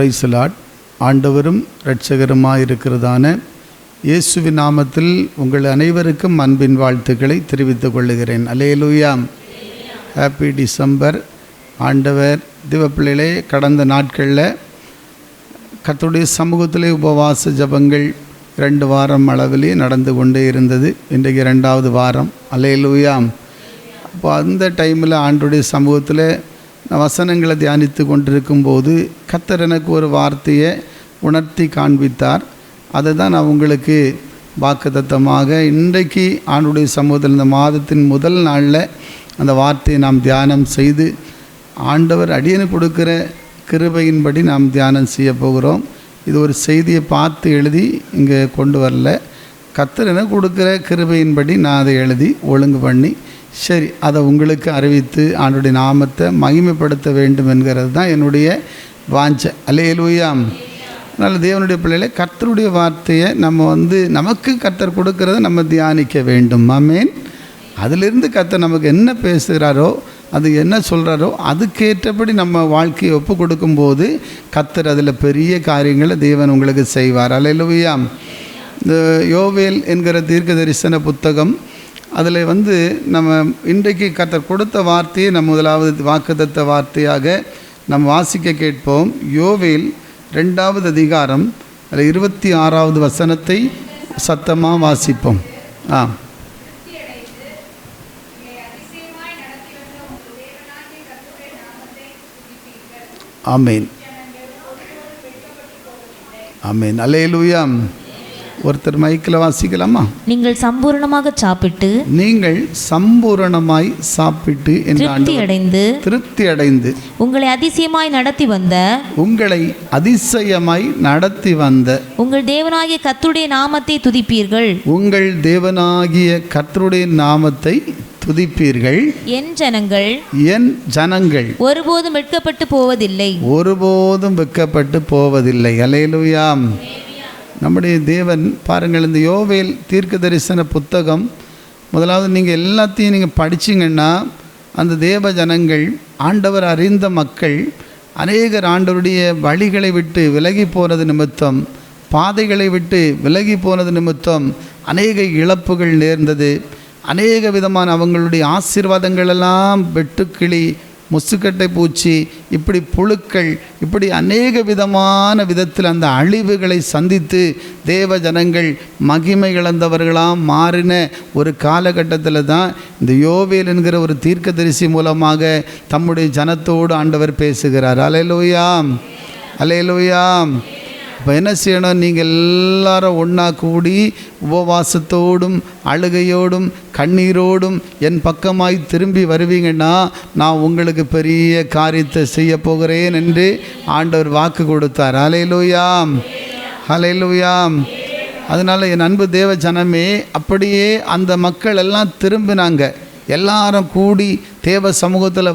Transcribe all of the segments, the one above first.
Price Lord. ஆண்டவரும் இரட்சகருமாயிருக்கிறதான இயேசுவின் நாமத்தில் உங்கள் அனைவருக்கும் அன்பின் வாழ்த்துக்களை தெரிவித்துக் கொள்ளுகிறேன். அல்லேலூயா. Happy December. ஆண்டவர் தேவப்பிள்ளைகளே, கடந்த நாட்களில் கர்த்தருடைய சமூகத்திலே உபவாச ஜபங்கள் 2 வாரம் அளவிலே நடந்து கொண்டே இருந்தது. இன்றைக்கு 2வது வாரம். அல்லேலூயா. அப்போ அந்த டைமில் ஆண்டவருடைய சமூகத்தில் வசனங்களை தியானித்து கொண்டிருக்கும்போது கர்த்தர் எனக்கு ஒரு வார்த்தையை உணர்த்தி காண்பித்தார். அதை தான் நான் உங்களுக்கு வாக்குத்தத்தமாக இன்றைக்கு ஆண்டவருடைய சமூகத்தில் இந்த மாதத்தின் முதல் நாளில் அந்த வார்த்தையை நாம் தியானம் செய்து ஆண்டவர் அடியனுக்கு கொடுக்குற கிருபையின்படி நாம் தியானம் செய்ய போகிறோம். இது ஒரு செய்தியை பார்த்து எழுதி இங்கே கொண்டு வரல. கர்த்தர் எனக்கு கொடுக்குற கிருபையின்படி நான் அதை எழுதி ஒழுங்கு பண்ணி சரி அதை உங்களுக்கு அறிவித்து ஆண்டவருடைய நாமத்தை மகிமைப்படுத்த வேண்டும் என்கிறது தான் என்னுடைய வாஞ்சை. அல்லேலூயா. அதனால் தேவனுடைய பிள்ளைகளை கர்த்தருடைய வார்த்தையை நம்ம நமக்கு கர்த்தர் கொடுக்கறத நம்ம தியானிக்க வேண்டும். ஆமென். அதிலிருந்து கர்த்தர் நமக்கு என்ன பேசுகிறாரோ, அது என்ன சொல்கிறாரோ அதுக்கேற்றபடி நம்ம வாழ்க்கையை ஒப்பு கொடுக்கும்போது கர்த்தர் அதில் பெரிய காரியங்களை தேவன் உங்களுக்கு செய்வார். அல்லேலூயா. இந்த யோவேல் என்கிற தீர்க்க தரிசன புத்தகம், அதில் நம்ம இன்றைக்கு கர்த்தர் கொடுத்த வார்த்தையை நம்ம முதலாவது வாக்குத்தத்த வார்த்தையாக நம்ம வாசிக்க கேட்போம். யோவேல் 2வது அதிகாரம் அதில் 26வது வசனத்தை சத்தமாக வாசிப்போம். ஆமென். ஆமென். அல்லேலூயா. ஒருத்தர் மைக்கில் வாசிக்கலாமா? நீங்கள் சம்பூரணமாக சாப்பிட்டு திருப்தி அடைந்து உங்களை அதிசயமாய் நடத்தி வந்த உங்கள் தேவனாகிய கர்த்தருடைய நாமத்தை துதிப்பீர்கள். என் ஜனங்கள் ஒருபோதும் வெட்கப்பட்டு போவதில்லை. அல்லேலூயா. நம்முடைய தேவன் பாருங்கள், இந்த யோவேல் தீர்க்க தரிசன புத்தகம் முதலாவது நீங்கள் எல்லாத்தையும் நீங்கள் படிச்சிங்கன்னா அந்த தேவ ஜனங்கள், ஆண்டவர் அறிந்த மக்கள் அநேகர் ஆண்டவருடைய வழிகளை விட்டு விலகி போனது நிமித்தம், பாதைகளை விட்டு விலகி போனது நிமித்தம் அநேக இழப்புகள் நேர்ந்தது. அநேக விதமான அவங்களுடைய ஆசீர்வாதங்களெல்லாம் வெட்டுக்கிளி, முசுக்கட்டை பூச்சி, இப்படி புழுக்கள், இப்படி அநேக விதமான விதத்தில் அந்த அழிவுகளை சந்தித்து தேவ ஜனங்கள் மகிமை இழந்தவர்களாம் மாறின ஒரு காலகட்டத்தில் தான் இந்த யோவேல் என்கிற ஒரு தீர்க்கதரிசி மூலமாக தம்முடைய ஜனத்தோடு ஆண்டவர் பேசுகிறார். அல்லேலூயா. அல்லேலூயா. இப்போ என்ன செய்யணும்? நீங்கள் எல்லாரும் ஒன்றா கூடி உபவாசத்தோடும் அழுகையோடும் கண்ணீரோடும் என் பக்கமாய் திரும்பி வருவீங்கன்னா நான் உங்களுக்கு பெரிய காரியத்தை செய்ய போகிறேன் என்று ஆண்டவர் வாக்கு கொடுத்தார். அல்லேலூயா. அல்லேலூயா. அதனால் என் அன்பு தேவ ஜனமே, அப்படியே அந்த மக்கள் எல்லாம் திரும்பினாங்க. எல்லாரும் கூடி தேவ சமூகத்தில்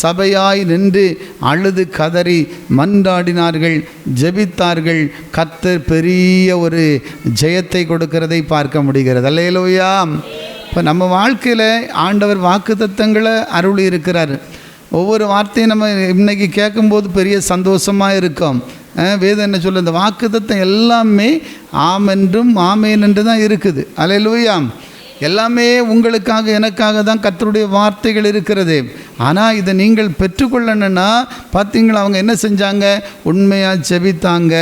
சபையாய் நின்று அழுது கதறி மன்றாடினார்கள், ஜெபித்தார்கள். கர்த்தர் பெரிய ஒரு ஜெயத்தை கொடுக்கிறதை பார்க்க முடிகிறது. அல்லேலூயா. இப்போ நம்ம வாழ்க்கையில் ஆண்டவர் வாக்குத்தத்தங்களை அருளி இருக்கிறார். ஒவ்வொரு வார்த்தையும் நம்ம இன்னைக்கு கேட்கும்போது பெரிய சந்தோஷமாக இருக்கும். வேதம் என்ன சொல்ல, இந்த வாக்குத்தத்தம் எல்லாமே ஆமென்றும் ஆமேன் என்று தான் இருக்குது. அல்லேலூயா. எல்லாமே உங்களுக்காக எனக்காக தான் கர்த்தருடைய வார்த்தைகள் இருக்கிறது. ஆனால் இதை நீங்கள் பெற்றுக்கொள்ளணுன்னா பார்த்தீங்களா, அவங்க என்ன செஞ்சாங்க? உண்மையாக ஜெபித்தாங்க,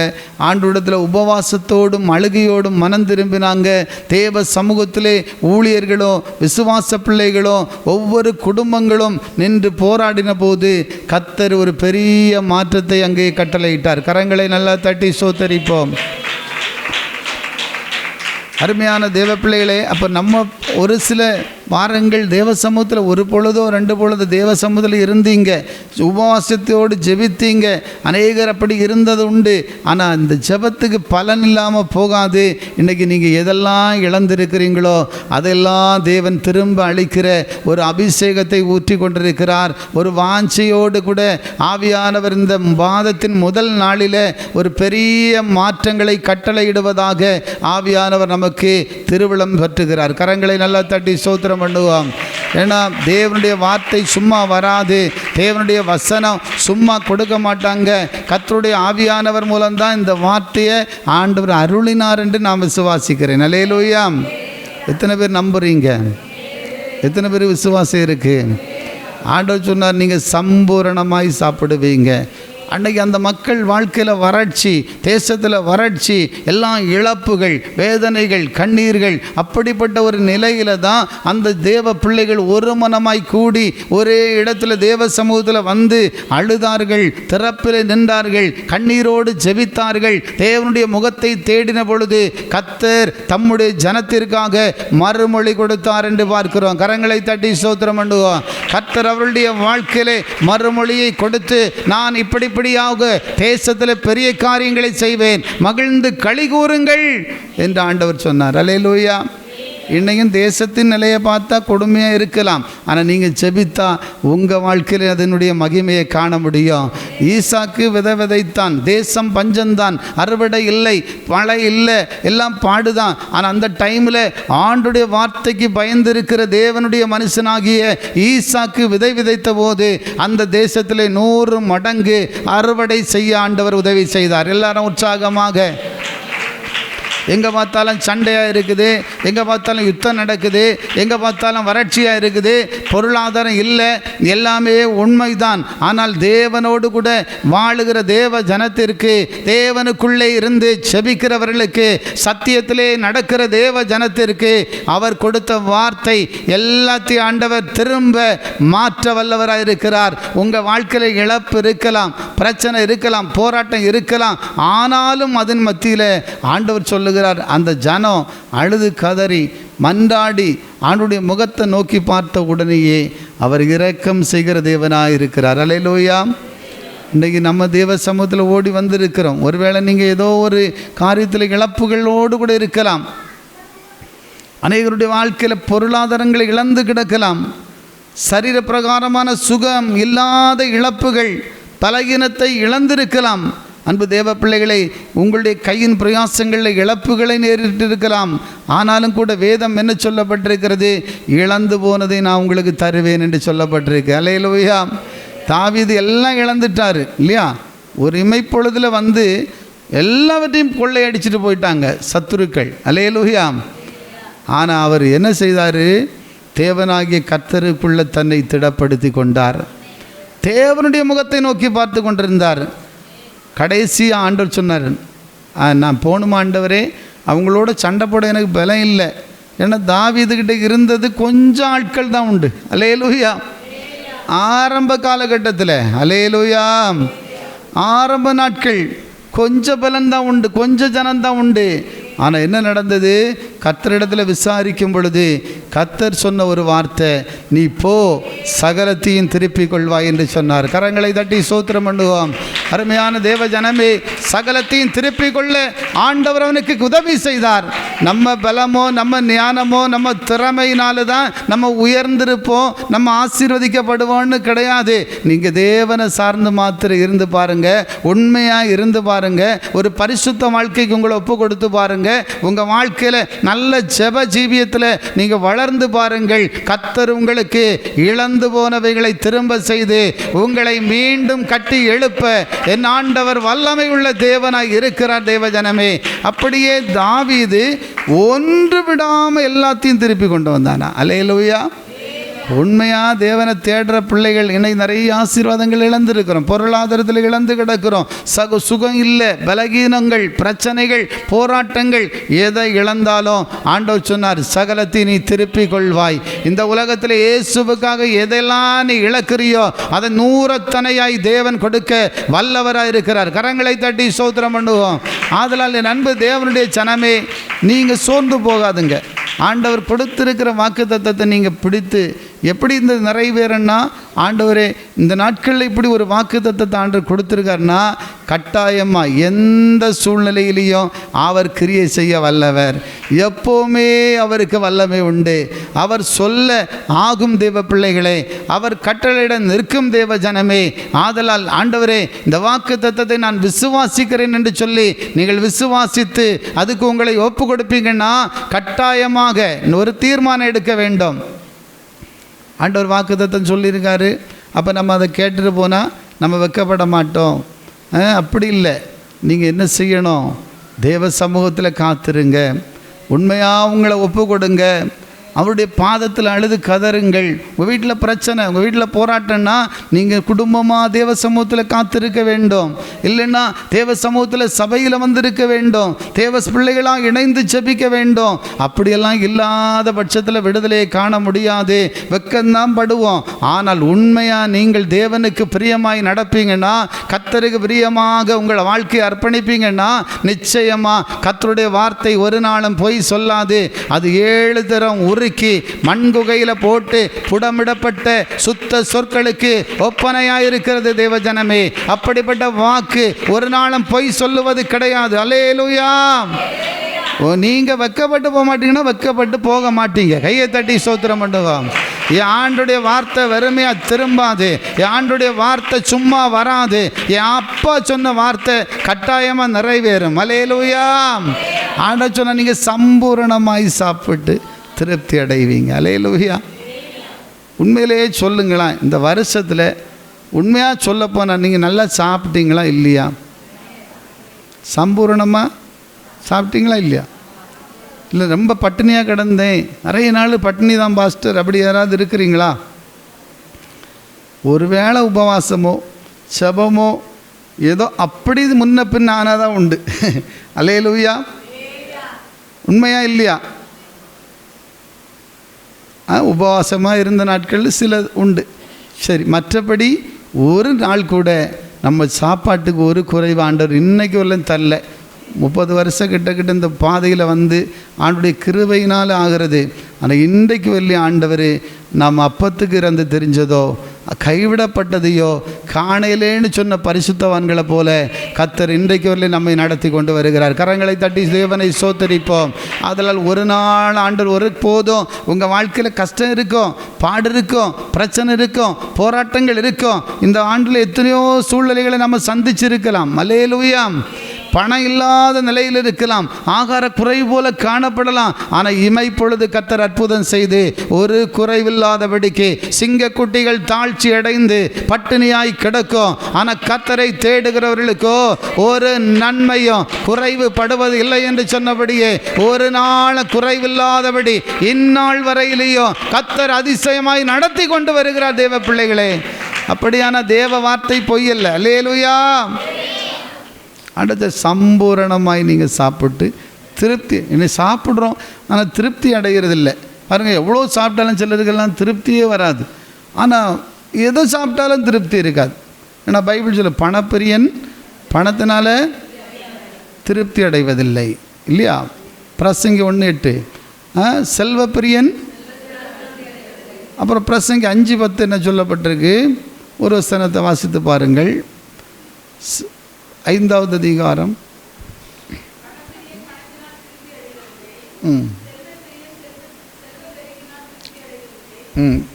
ஆண்டவரிடத்தில் உபவாசத்தோடும் அழுகையோடும் மனம் திரும்பினாங்க. தேவ சமூகத்திலே ஊழியர்களும் விசுவாச பிள்ளைகளும் ஒவ்வொரு குடும்பங்களும் நின்று போராடின போது கர்த்தர் ஒரு பெரிய மாற்றத்தை அங்கே கட்டளையிட்டார். கரங்களை நல்லா தட்டி சோத்தரிப்போம். அருமையான தேவ பிள்ளைகளே, அப்போ நம்ம ஒரு சில வாரங்கள் தேவ சமூகத்தில் ஒரு பொழுதோ 2 பொழுதோ தேவ சமூகத்தில் இருந்தீங்க, உபவாசத்தோடு ஜெபித்தீங்க. அநேகர் அப்படி இருந்தது உண்டு. ஆனால் இந்த ஜெபத்துக்கு பலன் இல்லாமல் போகாது. இன்றைக்கி நீங்கள் எதெல்லாம் இழந்திருக்கிறீங்களோ அதெல்லாம் தேவன் திரும்ப அளிக்கிற ஒரு அபிஷேகத்தை ஊற்றி கொண்டிருக்கிறார். ஒரு வாஞ்சையோடு கூட ஆவியானவர் இந்த மாதத்தின் முதல் நாளில் ஒரு பெரிய மாற்றங்களை கட்டளையிடுவதாக ஆவியானவர் நமக்கு திருவிழம் பற்றுகிறார். கரங்களை நல்லா தட்டி சோத்திரம் பண்ணுவோம். ஏன்னா தேவனுடைய வார்த்தை சும்மா வராது, தேவனுடைய வசனம் சும்மா கொடுக்க மாட்டாங்க. கர்த்தருடைய ஆவியானவர் மூலம்தான் இந்த வார்த்தையை ஆண்டவர் அருளினார் என்று நான் விசுவாசிக்கிறேன். அல்லேலூயா. எத்தனை பேர் நம்புறீங்க? எத்தனை பேர் விசுவாசம் இருக்குது? ஆண்டவர் சொன்னார், நீங்கள் சம்பூரணமாய் சாப்பிடுவீங்க. அன்றைக்கி அந்த மக்கள் வாழ்க்கையில் வறட்சி, தேசத்தில் வறட்சி, எல்லாம் இழப்புகள், வேதனைகள், கண்ணீர்கள், அப்படிப்பட்ட ஒரு நிலையில் தான் அந்த தேவ பிள்ளைகள் ஒரு மனமாய் கூடி ஒரே இடத்துல தேவ சமூகத்தில் வந்து அழுதார்கள், திறப்பில் நின்றார்கள், கண்ணீரோடு ஜெபித்தார்கள். தேவனுடைய முகத்தை தேடின பொழுது கர்த்தர் தம்முடைய ஜனத்திற்காக மறுமொழி கொடுத்தார் என்று பார்க்கிறோம். கரங்களை தட்டி ஸ்தோத்திரம் பண்ணுவோம். கர்த்தர் அவருடைய வாழ்க்கையிலே மறுமொழியை கொடுத்து, நான் இப்படியாக தேசத்தில் பெரிய காரியங்களை செய்வேன், மகிழ்ந்து களி கூறுங்கள் என்று ஆண்டவர் சொன்னார். அல்லேலூயா. இன்னைக்கும் தேசத்தின் நிலையை பார்த்தா கொடுமையாக இருக்கலாம், ஆனால் நீங்கள் ஜெபித்தா உங்கள் வாழ்க்கையில் அதனுடைய மகிமையை காண முடியும். ஈசாக்கு விதைத்தான், தேசம் பஞ்சம்தான், அறுவடை இல்லை, மழை இல்லை, எல்லாம் பாடுதான். ஆனால் அந்த டைமில் ஆண்டுடைய வார்த்தைக்கு பயந்திருக்கிற தேவனுடைய மனுஷனாகிய ஈசாக்கு விதைத்த போது அந்த தேசத்தில் 100 மடங்கு அறுவடை செய்ய ஆண்டவர் உதவி செய்தார். எல்லாரும் உற்சாகமாக. எங்கே பார்த்தாலும் சண்டையாக இருக்குது, எங்கே பார்த்தாலும் யுத்தம் நடக்குது, எங்கே பார்த்தாலும் வறட்சியாக இருக்குது, பொருளாதாரம் இல்லை, எல்லாமே உண்மைதான். ஆனால் தேவனோடு கூட வாழுகிற தேவ ஜனத்திற்கு, தேவனுக்குள்ளே இருந்து செபிக்கிறவர்களுக்கு, சத்தியத்திலே நடக்கிற தேவ ஜனத்திற்கு அவர் கொடுத்த வார்த்தை எல்லாத்தையும் ஆண்டவர் திரும்ப மாற்ற வல்லவராக இருக்கிறார். உங்கள் வாழ்க்கையில் இழப்பு இருக்கலாம், பிரச்சனை இருக்கலாம், போராட்டம் இருக்கலாம், ஆனாலும் அதன் மத்தியில் ஆண்டவர் சொல்லுகிறார், அந்த ஜனம் அழுது கதறி மன்றாடி ஆண்டுடைய முகத்தை நோக்கி பார்த்த உடனேயே அவர் இரக்கம் செய்கிற தேவனாக இருக்கிறார். அல்லேலூயா. இன்றைக்கி நம்ம தேவ சமூகத்தில் ஓடி வந்திருக்கிறோம். ஒருவேளை நீங்கள் ஏதோ ஒரு காரியத்தில் இழப்புகளோடு கூட இருக்கலாம். அநேகருடைய வாழ்க்கையில் பொருளாதாரங்களை இழந்து கிடக்கலாம். சரீர பிரகாரமான சுகம் இல்லாத இழப்புகள், பலகீனத்தை இழந்திருக்கலாம். அன்பு தேவ பிள்ளைகளை, உங்களுடைய கையின் பிரயாசங்களில் இழப்புகளை நேரிட்டிருக்கலாம். ஆனாலும் கூட வேதம் என்ன சொல்லப்பட்டிருக்கிறது? இழந்து போனதை நான் உங்களுக்கு தருவேன் என்று சொல்லப்பட்டிருக்கு. அல்லேலூயா. தாவீது எல்லாம் இழந்துட்டார் இல்லையா? ஒரு இமைப்பொழுதில் வந்து எல்லாவற்றையும் கொள்ளையடிச்சிட்டு போயிட்டாங்க சத்துருக்கள். அல்லேலூயா. ஆனால் அவர் என்ன செய்தார்? தேவனாகிய கர்த்தருக்குள்ள தன்னை திடப்படுத்தி கொண்டார். தேவனுடைய முகத்தை நோக்கி பார்த்து கொண்டிருந்தார். கடைசியாக ஆண்டவர் சொன்னார், நான் போகணுமா ஆண்டவரே? அவங்களோட சண்டை போட எனக்கு பலம் இல்லை. ஏன்னா தாவீதுகிட்ட இருந்தது கொஞ்சம் ஆட்கள் தான் உண்டு. அல்லேலூயா. ஆரம்ப காலகட்டத்தில், அல்லேலூயா, ஆரம்ப நாட்கள் கொஞ்சம் பலன்தான் உண்டு, கொஞ்சம் ஜனந்தான் உண்டு. ஆனால் என்ன நடந்தது? கர்த்தரிடத்தில் விசாரிக்கும் பொழுது கர்த்தர் சொன்ன ஒரு வார்த்தை, நீ போ, சகலத்தையும் திருப்பிக் கொள்வாய் என்று சொன்னார். கரங்களை தட்டி ஸ்தோத்திரம் பண்ணுவோம். அருமையான தேவ ஜனமே, சகலத்தையும் திருப்பிக் கொள்ள ஆண்டவர் அவனுக்கு உதவி செய்தார். நம்ம பலமோ, நம்ம ஞானமோ, நம்ம திறமையினால தான் நம்ம உயர்ந்திருப்போம், நம்ம ஆசீர்வதிக்கப்படுவோம்னு கிடையாது. நீங்கள் தேவனை சார்ந்து மாத்திரம் இருந்து பாருங்கள், உண்மையாக இருந்து பாருங்கள், ஒரு பரிசுத்த வாழ்க்கைக்கு உங்களை ஒப்பு கொடுத்து பாருங்கள். உங்கள் வாழ்க்கையில் நல்ல ஜெப ஜீவியத்தில் நீங்கள் வளர்ந்து பாருங்கள். கர்த்தர் உங்களுக்கு இழந்து போனவைகளை திரும்ப செய்து உங்களை மீண்டும் கட்டி எழுப்ப என் ஆண்டவர் வல்லமை உள்ள தேவனாய் இருக்கிறார். தேவ ஜனமே, அப்படியே தாவீது ஒன்று விடாமல் எல்லாத்தையும் திருப்பி கொண்டு வந்தானா? அல்லேலூயா. உண்மையாக தேவனை தேடுற பிள்ளைகள் இன்னைக்கு நிறைய ஆசீர்வாதங்கள் இழந்திருக்கிறோம், பொருளாதாரத்தில் இழந்து கிடக்கிறோம், சுகம் இல்லை, பலகீனங்கள், பிரச்சனைகள், போராட்டங்கள். எதை இழந்தாலும் ஆண்டவர் சொன்னார், சகலத்தை நீ திருப்பிக் கொள்வாய். இந்த உலகத்தில் இயேசுவுக்காக எதெல்லாம் நீ இழக்கிறியோ அதை 100 தனையாய் தேவன் கொடுக்க வல்லவராக இருக்கிறார். கரங்களை தட்டி ஸ்தோத்திரம் பண்ணுவோம். ஆதலால் என் அன்பு தேவனுடைய ஜனமே, நீங்கள் சோர்ந்து போகாதுங்க. ஆண்டவர் கொடுத்திருக்கிற வாக்குத்தத்தத்தை நீங்கள் பிடித்து எப்படி இந்த நிறைவேறன்னா, ஆண்டவரே இந்த நாட்களில் இப்படி ஒரு வாக்குத்தத்தத்தை ஆண்டவர் கொடுத்துருக்காருன்னா கட்டாயமாக எந்த சூழ்நிலையிலையும் அவர் கிரியை செய்ய வல்லவர். எப்போவுமே அவருக்கு வல்லமை உண்டு. அவர் சொல்ல ஆகும் தேவ பிள்ளைகளே, அவர் கட்டளையிட நிற்கும் தேவ ஜனமே. ஆதலால் ஆண்டவரே இந்த வாக்குத்தத்தத்தை நான் விசுவாசிக்கிறேன் என்று சொல்லி நீங்கள் விசுவாசித்து அதுக்கு உங்களை ஒப்பு கொடுப்பீங்கன்னா கட்டாயமாக ஒரு தீர்மானம் எடுக்க வேண்டும். ஆண்டவர் வாக்குத்தத்தம் சொல்லியிருக்காரு. அப்போ நம்ம அதை கேட்டுட்டு போனால் நம்ம வெட்கப்பட மாட்டோம். அப்படி இல்லை. நீங்கள் என்ன செய்யணும்? தேவ சமூகத்தில் காத்திருங்க, உண்மையாக உங்களை ஒப்பு கொடுங்க, அவருடைய பாதத்தில் அழுது கதறுங்கள். உங்கள் வீட்டில் பிரச்சனை, உங்கள் வீட்டில் போராட்டம்னா நீங்கள் குடும்பமாக தேவ சமூகத்தில் காத்திருக்க வேண்டும். இல்லைன்னா தேவ சமூகத்தில் சபையில் வந்திருக்க வேண்டும், தேவ பிள்ளைகளாக இணைந்து ஜெபிக்க வேண்டும். அப்படியெல்லாம் இல்லாத பட்சத்தில் விடுதலையை காண முடியாது, வெக்கம்தான் படுவோம். ஆனால் உண்மையாக நீங்கள் தேவனுக்கு பிரியமாய் நடப்பீங்கன்னா, கர்த்தருக்கு பிரியமாக உங்கள் வாழ்க்கையை அர்ப்பணிப்பீங்கன்னா, நிச்சயமாக கர்த்தருடைய வார்த்தை ஒரு நாளும் பொய் சொல்லாது. அது 7 தரம் உருக்கி மண்குகையில் போட்டு புடமிடப்பட்ட சுத்த சொற்களுக்கு ஒப்பனையாயிருக்கிறது தேவ ஜனமே. அப்படிப்பட்ட வாக்கு ஒரு நாளும் பொய் சொல்லுவது கிடையாது. அல்லேலூயா. நீங்கள் வெட்கப்பட்டு போக மாட்டீங்கன்னா வெட்கப்பட்டு போக மாட்டீங்க. கையை தட்டி ஸ்தோத்திரம் பண்ணுவோம். என் ஆண்டுடைய வார்த்தை வெறுமையாக திரும்பாது, என் ஆண்டுடைய வார்த்தை சும்மா வராது. என் அப்பா சொன்ன வார்த்தை கட்டாயமாக நிறைவேறும். அல்லேலூயா. ஆண்டவர் சொன்ன நீங்கள் சம்பூரணமாய் சாப்பிட்டு திருப்தி அடைவீங்க. அல்லேலூயா. உண்மையிலேயே சொல்லுங்களேன், இந்த வருஷத்தில் உண்மையாக சொல்லப்போனால் நீங்கள் நல்லா சாப்பிட்டீங்களா இல்லையா? சம்பூரணமாக சாப்பிட்டீங்களா இல்லையா? இல்லை ரொம்ப பட்டினியாக கிடந்தேன், நிறைய நாள் பட்டினி தான் பாஸ்டர், அப்படி யாராவது இருக்கிறீங்களா? ஒருவேளை உபவாசமோ ஜெபமோ ஏதோ அப்படி முன்ன பின் ஆனாதான் உண்டு. அல்லேலூயா. உண்மையா இல்லையா? உபவாசமாக இருந்த நாட்கள் சில உண்டு. சரி, மற்றபடி ஒரு நாள் கூட நம்ம சாப்பாட்டுக்கு ஒரு குறைவு ஆண்டவர் இன்னைக்கு வரலும் தரல. 30 வருஷம் கிட்ட இந்த பாதையில் வந்து ஆண்டுடைய கிருபையினால் ஆகிறது. ஆனால் இன்றைக்கு வரலையே ஆண்டவர் நாம் அப்பத்துக்கு இறந்து தெரிஞ்சதோ கைவிடப்பட்டதையோ காணையிலேன்னு சொன்ன பரிசுத்தவான்களை போல கர்த்தர் இன்றைக்கு வரலே நம்மை நடத்தி கொண்டு வருகிறார். கரங்களை தட்டி தேவனை சோத்தரிப்போம். அதனால் ஒரு நாள் ஆண்டவர் ஒரு போதும் உங்கள் வாழ்க்கையில் கஷ்டம் இருக்கும், பாடு இருக்கும், பிரச்சனை இருக்கும், போராட்டங்கள் இருக்கும். இந்த ஆண்டில் எத்தனையோ சூழ்நிலைகளை நம்ம சந்திச்சிருக்கலாம். அல்லேலூயா. பணம் இல்லாத நிலையில் இருக்கலாம், ஆகார குறைவு போல காணப்படலாம். ஆனால் இமைப்பொழுது கர்த்தர் அற்புதம் செய்து ஒரு குறைவில்லாதபடிக்கு சிங்கக்குட்டிகள் தாழ்ச்சி அடைந்து பட்டினியாய் கிடக்கும். ஆனால் கர்த்தரை தேடுகிறவர்களுக்கோ ஒரு நன்மையும் குறைவு படுவது இல்லை என்று சொன்னபடியே ஒரு நாள் குறைவில்லாதபடி இந்நாள் வரையிலேயும் கர்த்தர் அதிசயமாய் நடத்தி கொண்டு வருகிறார். தேவ பிள்ளைகளே, அப்படியான தேவ வார்த்தை பொய்யல்ல. அல்லேலூயா. அடுத்த சம்பூரணமாய் நீங்கள் சாப்பிட்டு திருப்தி இன்னும் சாப்பிட்றோம், ஆனால் திருப்தி அடைகிறதில்லை. பாருங்கள், எவ்வளோ சாப்பிட்டாலும் சிலருக்கெல்லாம் திருப்தியே வராது. ஆனால் எதை சாப்பிட்டாலும் திருப்தி இருக்காது. ஏன்னா பைபிள் சொல்ல பணப்பிரியன் பணத்தினால திருப்தி அடைவதில்லை இல்லையா? பிரசங்கி 1:8. செல்வப்பிரியன், அப்புறம் பிரசங்கி 5:10 என்ன சொல்லப்பட்டிருக்கு? ஒரு வசனத்தை வாசித்து பாருங்கள். 5வது அதிகாரம்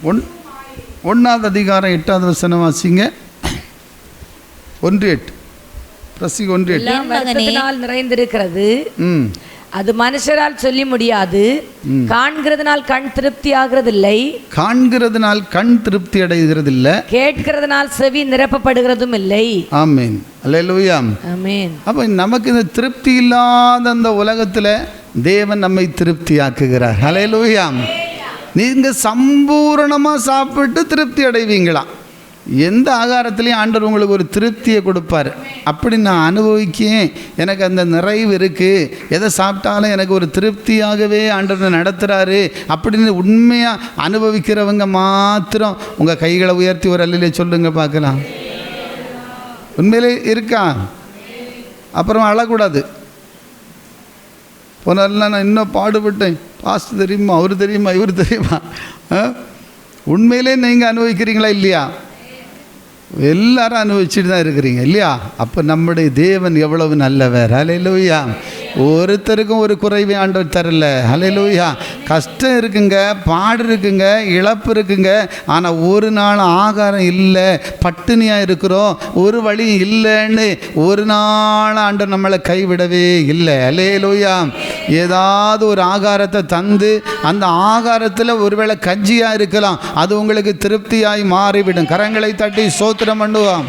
1வது அதிகாரம் 8வது வசனம் வாசிங்க. 1:8. பிரசங்கி 1:8. நிறைந்திருக்கிறது, அது மனுஷரால் சொல்லி முடியாது. காண்கிறதுனால் கண் திருப்தி ஆகிறதில்லை, காண்கிறதுனால் கண் திருப்தி அடைகிறதில்லை, கேட்கிறதுனால் செவி நிரப்பப்படுகிறதும் இல்லை. ஆமென். அல்லேலூயா. ஆமென். அப்போ நமக்கு இந்த திருப்தி இல்லாத அந்த உலகத்தில் தேவன் நம்மை திருப்தி ஆக்குகிறார். அல்லேலூயா. நீங்கள் சம்பூரணமாக சாப்பிட்டு திருப்தி அடைவீங்களா? எந்த ஆகாரத்துலேயும் ஆண்டவர் உங்களுக்கு ஒரு திருப்தியை கொடுப்பார். அப்படி நான் அனுபவிக்கேன், எனக்கு அந்த நிறைவு இருக்குது, எதை சாப்பிட்டாலும் எனக்கு ஒரு திருப்தியாகவே ஆண்டவர் நடத்துகிறாரு அப்படின்னு உண்மையாக அனுபவிக்கிறவங்க மாத்திரம் உங்கள் கைகளை உயர்த்தி ஒரு அல்லையிலே சொல்லுங்க பார்க்கலாம். உண்மையிலே இருக்கா? அப்புறம் அழக்கூடாது. போனாலும் நான் இன்னும் பாடுபட்டேன், பாஸ்ட் தெரியுமா, அவர் தெரியுமா, இவர் தெரியுமா? உண்மையிலே நீங்கள் அனுபவிக்கிறீங்களா இல்லையா? எல்லாரும் அனுபவிச்சுட்டு தான் இருக்கிறீங்க இல்லையா? அப்போ நம்முடைய தேவன் எவ்வளவு நல்லவர். அல்லேலூயா. ஒருத்தருக்கும் ஒரு குறைவை ஆண்டவர் தரல. ஹல்லேலூயா. கஷ்டம் இருக்குங்க, பாடு இருக்குங்க, இழப்பு இருக்குங்க. ஆனால் ஒரு நாள் ஆகாரம் இல்லை, பட்டினியாக இருக்கிறோம், ஒரு வழி இல்லைன்னு ஒரு நாள் ஆண்டவர் நம்மளை கைவிடவே இல்லை. ஹல்லேலூயா. ஏதாவது ஒரு ஆகாரத்தை தந்து அந்த ஆகாரத்தில் ஒருவேளை கஞ்சியாக இருக்கலாம், அது உங்களுக்கு திருப்தியாய் மாறிவிடும். கரங்களை தட்டி ஸ்தோத்திரம் பண்ணுவோம்.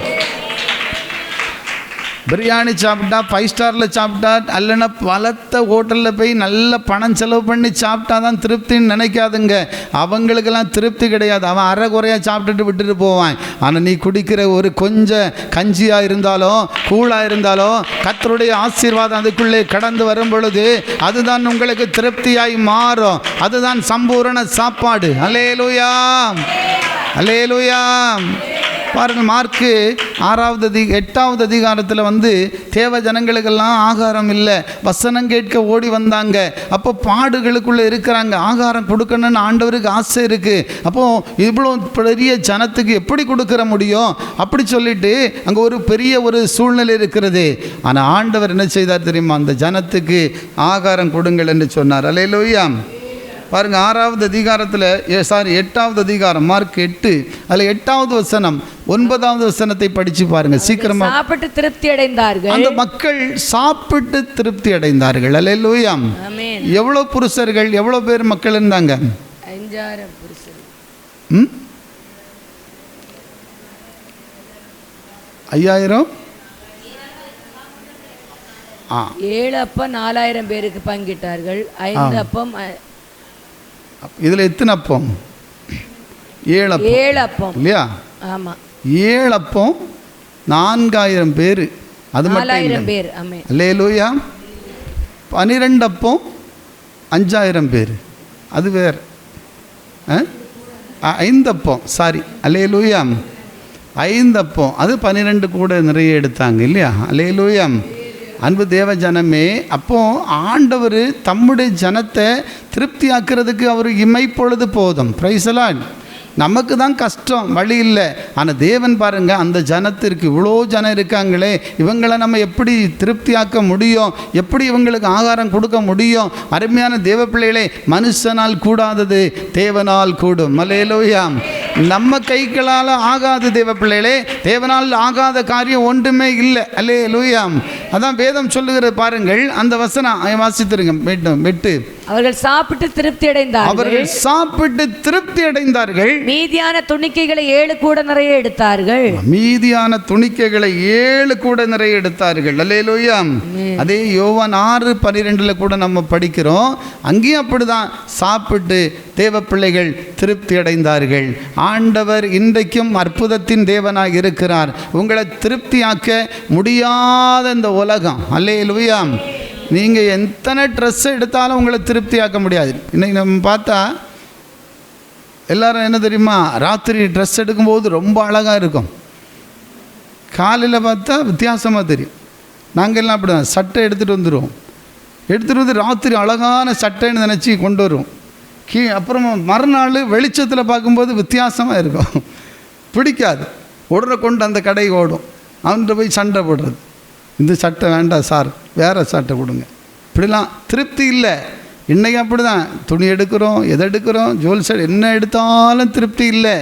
பிரியாணி சாப்பிட்டா, 5 ஸ்டாரில் சாப்பிட்டா, அல்லனா பலத்த ஹோட்டலில் போய் நல்ல பணம் செலவு பண்ணி சாப்பிட்டா தான் திருப்தின்னு நினைக்காதுங்க. அவங்களுக்கெல்லாம் திருப்தி கிடையாது. அவன் அரை குறையாக சாப்பிட்டுட்டு விட்டுட்டு போவான். ஆனால் நீ குடிக்கிற ஒரு கொஞ்சம் கஞ்சியாக இருந்தாலும் கூழாக இருந்தாலும் கர்த்தருடைய ஆசீர்வாதம் அதுக்குள்ளே கடந்து வரும் பொழுது அதுதான் உங்களுக்கு திருப்தியாய் மாறும். அதுதான் சம்பூரண சாப்பாடு. அல்லேலூயா, அல்லேலூயா. பாருங்கள், மார்க்கு 8வது அதிகாரத்தில் தேவ ஜனங்களுக்கெல்லாம் ஆகாரம் இல்லை, வசனம் கேட்க ஓடி வந்தாங்க. அப்போ பாடுகளுக்குள்ளே இருக்கிறாங்க, ஆகாரம் கொடுக்கணும்னு ஆண்டவருக்கு ஆசை இருக்குது. அப்போது இவ்வளோ பெரிய ஜனத்துக்கு எப்படி கொடுக்கற முடியும் அப்படி சொல்லிட்டு அங்கே ஒரு பெரிய ஒரு சூழ்நிலை இருக்கிறது. ஆனால் ஆண்டவர் என்ன செய்தார் தெரியுமா? அந்த ஜனத்துக்கு ஆகாரம் கொடுங்கள் என்று சொன்னார். அல்லேலூயா. பாருங்கள், 6வது அதிகாரத்தில் 8வது அதிகாரம் மார்க் 8 அதில் 8வது வசனம் 9வது வசனத்தை படித்து பாருங்கள் சீக்கிரமாக. சாப்பிட்டு திருப்தி அடைந்தார்கள். அந்த மக்கள் சாப்பிட்டு திருப்தி அடைந்தார்கள். அல்லேலூயா. எவ்வளோ புருஷர்கள், எவ்வளோ பேர் மக்கள் இருந்தாங்க? 5000 புருஷர்கள். 5000. 7 அப்பம் 4000 பேருக்கு பங்கிட்டார்கள். 5 அப்பம். இதில் எத்தனை அப்பம்? 7 அப்பம் இல்லையா? ஆமாம், 7 அப்பம் 4000 பேர். அது மட்டும் 4000 பேர். அல்லேலூயா. 12 அப்பம் 5000 பேர். அது வேறு. 5 அப்பம், சாரி, அல்லேலூயா. 5 அப்பம், அது 12 கூட நிறைய எடுத்தாங்க இல்லையா? அல்லேலூயா. அன்பு தேவ ஜனமே, அப்போ ஆண்டவர் தம்முடைய ஜனத்தை திருப்தி ஆக்கிறதுக்கு அவர் இமைப்பொழுது போதும். Price the Lord. நமக்கு தான் கஷ்டம், வழி இல்லை. ஆனால் தேவன் பாருங்கள், அந்த ஜனத்திற்கு இவ்வளோ ஜனம் இருக்காங்களே, இவங்களை நம்ம எப்படி திருப்தியாக்க முடியும், எப்படி இவங்களுக்கு ஆகாரம் கொடுக்க முடியும்? அருமையான தேவ பிள்ளைகளே, மனுஷனால் கூடாதது தேவனால் கூடும். அல்லேலூயா. நம்ம கைகளால் ஆகாது தேவ பிள்ளைகளே, தேவனால் ஆகாத காரியம் ஒன்றுமே இல்லை. அல்லேலூயா. அதான் வேதம் சொல்லுகிறது பாருங்கள், அந்த வசனம் வாசித்திருங்க விட்டு. அவர்கள் சாப்பிட்டு திருப்தி அடைந்தார்கள். அவர்கள் சாப்பிட்டு திருப்தி அடைந்தார்கள். மீதியான துணிக்கைகளை 7 கூட நிறைய எடுத்தார்கள். மீதியான துணிக்கைகளை 7 கூட நிறைய எடுத்தார்கள். அல்லேலூயா. அதே யோவான் 6:12 கூட நம்ம படிக்கிறோம். அங்கேயும் அப்படிதான் சாப்பிட்டு தேவ பிள்ளைகள் திருப்தி அடைந்தார்கள். ஆண்டவர் இன்றைக்கும் அற்புதத்தின் தேவனாக இருக்கிறார். உங்களை திருப்தியாக்க முடியாத இந்த உலகம். அல்லேலூயா. நீங்கள் எத்தனை ட்ரெஸ்ஸை எடுத்தாலும் உங்களை திருப்தியாக்க முடியாது. இன்றைக்கி நம்ம பார்த்தா எல்லோரும் என்ன தெரியுமா, ராத்திரி ட்ரெஸ் எடுக்கும்போது ரொம்ப அழகாக இருக்கும், காலையில் பார்த்தா வித்தியாசமாக தெரியும். நாங்கள் எல்லாம் அப்படி தான் சட்டை எடுத்துகிட்டு வந்துடுவோம். எடுத்துகிட்டு வந்து ராத்திரி அழகான சட்டைன்னு நினச்சி கொண்டு வருவோம். அப்புறமா மறுநாள் வெளிச்சத்தில் பார்க்கும்போது வித்தியாசமாக இருக்கும், பிடிக்காது. உடனே கொண்டு அந்த கடை ஓடும், அவன்கிட்ட போய் சண்டை போடுறது, இந்த சட்டை வேண்டாம் சார், வேறு சட்டை கொடுங்க. இப்படிலாம் திருப்தி இல்லை. இன்றைக்கி அப்படி தான் துணி எடுக்கிறோம், எதை எடுக்கிறோம், ஜுவல்ஸ் என்ன எடுத்தாலும் திருப்தி இல்லை.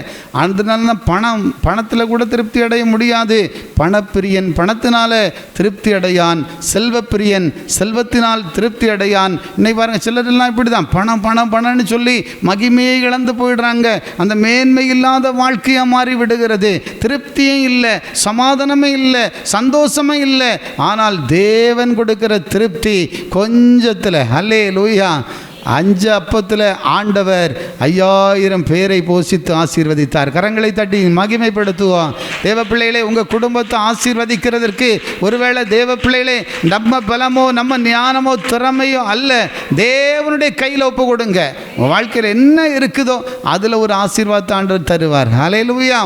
அதனால தான் பணத்தில் கூட திருப்தி அடைய முடியாது. பணப்பிரியன் பணத்தினால திருப்தி அடையான், செல்வப்பிரியன் செல்வத்தினால் திருப்தி அடையான். இன்னைக்கு பாருங்கள், சிலரெல்லாம் இப்படி தான் பணம்னு சொல்லி மகிமையை இழந்து போயிடுறாங்க. அந்த மேன்மை இல்லாத வாழ்க்கையாக மாறி விடுகிறது. திருப்தியும் இல்லை, சமாதானமே இல்லை, சந்தோஷமே இல்லை. ஆனால் தேவன் கொடுக்கிற திருப்தி கொஞ்சத்தில். அல்லேலூயா. 5 அப்பத்தில் ஆண்டவர் 5000 பேரை போஷித்து ஆசீர்வதித்தார். கரங்களை தட்டி மகிமைப்படுத்துவோம். தேவ பிள்ளைகளே, உங்கள் குடும்பத்தை ஆசீர்வதிக்கிறதற்கு ஒருவேளை தேவ பிள்ளைகளே நம்ம பலமோ நம்ம ஞானமோ திறமையோ அல்ல, தேவனுடைய கையில் ஒப்பு கொடுங்க. உங்கள் வாழ்க்கையில் என்ன இருக்குதோ அதில் ஒரு ஆசீர்வாதத்தை ஆண்டவர் தருவார். அல்லேலூயா.